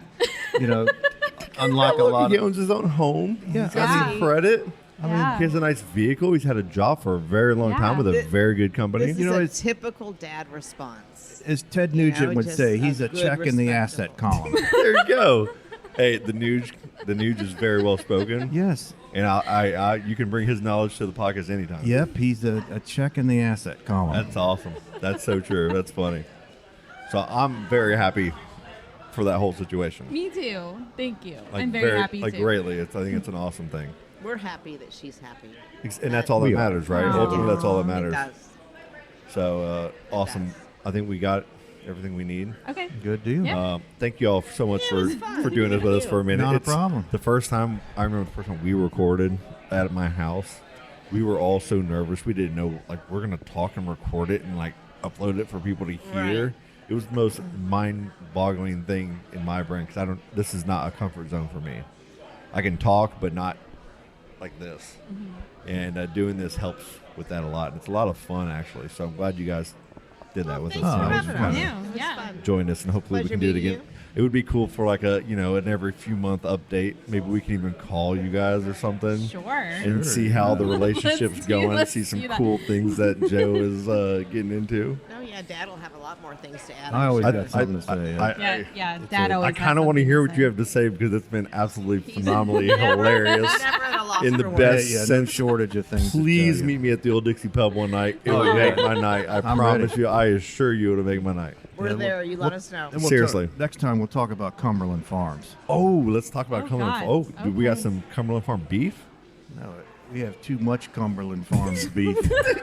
unlike a lot He of. owns his own home. Yeah, He's got Yeah. some credit. Yeah. He has a nice vehicle. He's had a job for a very long time Yeah. with a very good company. This You know, is a it's- typical dad response. As Ted Nugent would just say, a he's a good, check in the asset respectable. column. There you go. Hey, the Nuge is very well spoken. Yes. And I you can bring his knowledge to the podcast anytime. Yep, he's a check in the asset column. That's awesome. That's so true. That's funny. So I'm very happy for that whole situation. Me too. Thank you. Like I'm very happy too. Greatly. I think it's an awesome thing. We're happy that she's happy. And that's all that We are. matters, right? Aw. Ultimately, that's all that It matters. does. So awesome. I think we got everything we need. Okay. Good deal. Yeah. Thank you all so much for doing this with us for a minute. Not a It's problem. The first time I remember the first time we recorded at my house, we were all so nervous. We didn't know we're gonna talk and record it and upload it for people to hear. Right. It was the most mind-boggling thing in my brain because this is not a comfort zone for me. I can talk, but not like this. Mm-hmm. And doing this helps with that a lot. And it's a lot of fun actually. So I'm glad you guys did that with us. Thanks for And I was having kinda- us. It was Yeah. fun. join us and hopefully we Pleasure can do it meeting again. It would be cool for an every few month update. Maybe we can even call you guys or something Sure. and see how the relationship's going. let's See some do that. cool things that Joe is getting into. Oh, yeah, Dad will have a lot more things to add. I always I'm got something to say. Yeah, Dad always. I kind of want to hear what you have to say because it's been absolutely phenomenally hilarious never at a loss in the for best no sense. shortage of things. to Please tell you. meet me at the Old Dixie Pub one night. It Oh, will yeah. make my night. I I'm promise ready. you. I assure you it'll make my night. We're there. You let us know. And we'll Seriously. next time we'll talk about Cumberland Farms. Oh, let's talk about Oh, Cumberland. God. Oh, dude, we got Okay. some Cumberland Farm beef. No, we have too much Cumberland Farms beef. There's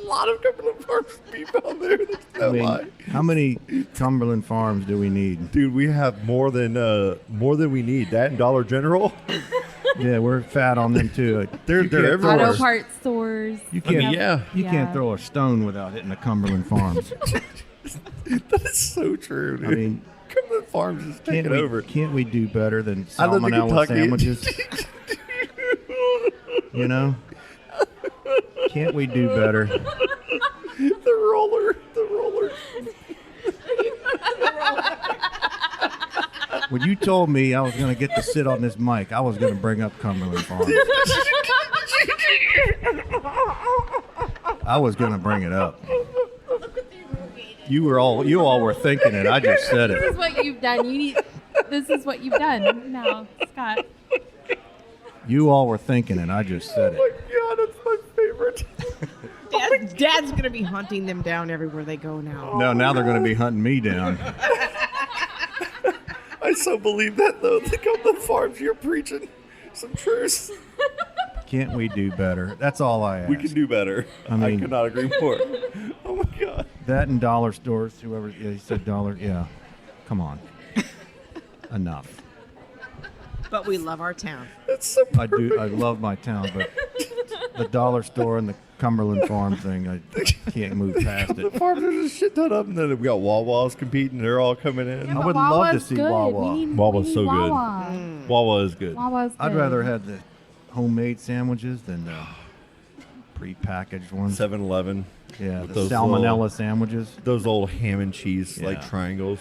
a lot of Cumberland Farms beef out there. There's I no mean, lie. how many Cumberland Farms do we need? Dude, we have more than we need. That and Dollar General. Yeah, we're fat on them too. They're You can't everywhere. throw Auto a- parts stores. You can't. yeah. You Yeah. can't throw a stone without hitting a Cumberland Farms. That is so true, dude. I mean, Cumberland Farms is taking over. Can't we do better than I live in salmonella Kentucky. sandwiches? You know? Can't we do better? The roller. When you told me I was going to get to sit on this mic, I was going to bring up Cumberland Farms. I was going to bring it up. You all were thinking it. I just said This it. is what you've done. This is what you've done now, Scott. You all were thinking it. I just said Oh it. my God, that's my favorite. Dad's going to be hunting them down everywhere they go now. No, now they're going to be hunting me down. I so believe that though. The Cumberland Farms, you're preaching some truths. Can't we do better? That's all I ask. We can do better. I mean- could not agree more. Oh my God. That and dollar stores, whoever he said dollar. Yeah. Come on. Enough. But we love our town. That's so I do. I love my town, but the dollar store and the Cumberland Farm thing, I can't move past The it. farms are just a shit ton of them. Then we got Wawa's competing. They're all coming in. I would love to Wawa's see good. Wawa. We need Wawa's so good. Wawa. Wawa is good. Wawa's good. I'd rather have the homemade sandwiches than the prepackaged ones. 7-Eleven. Yeah, with the those salmonella little- sandwiches. Those old ham and cheese like Yeah. triangles.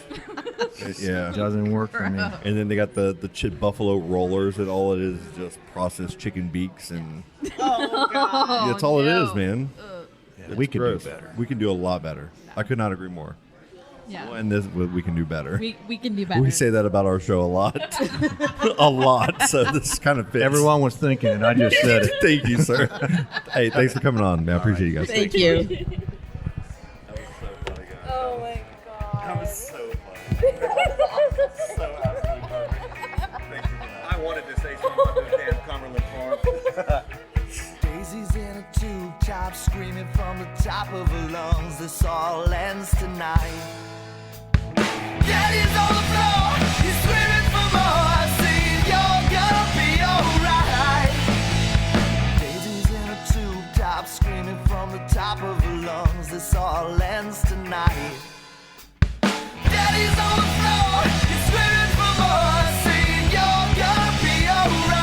Yeah. Doesn't work for me. And then they got the buffalo rollers, and all it is just processed chicken beaks, and that's all it is, man. Yeah, we could Gross. do better. We can do a lot better. I could not agree more. Yeah. And this we can do better. We can do better. We say that about our show a lot. A lot. So this kind of fits. Everyone was thinking it. I just said it. Thank you, sir. Hey, thanks for coming on, man. I appreciate you guys. Thank you. That was so funny, guys. Oh my god. That was so funny. So absolutely perfect. Thank you. I wanted to say something about those damn Cumberland Farms. Daisy's in a tube top, screaming from the top of her lungs. This all ends tonight. Daddy's on the floor, he's screaming for more. Saying you're gonna be alright. Daisy's in a tube top, screaming from the top of her lungs. This all ends tonight. Daddy's on the floor, he's screaming for more. Saying you're gonna be alright.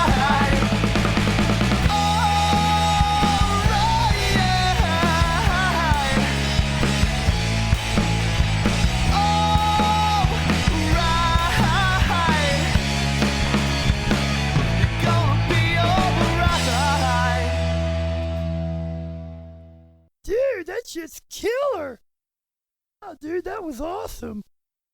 Dude, that shit's killer. Oh, dude, that was awesome.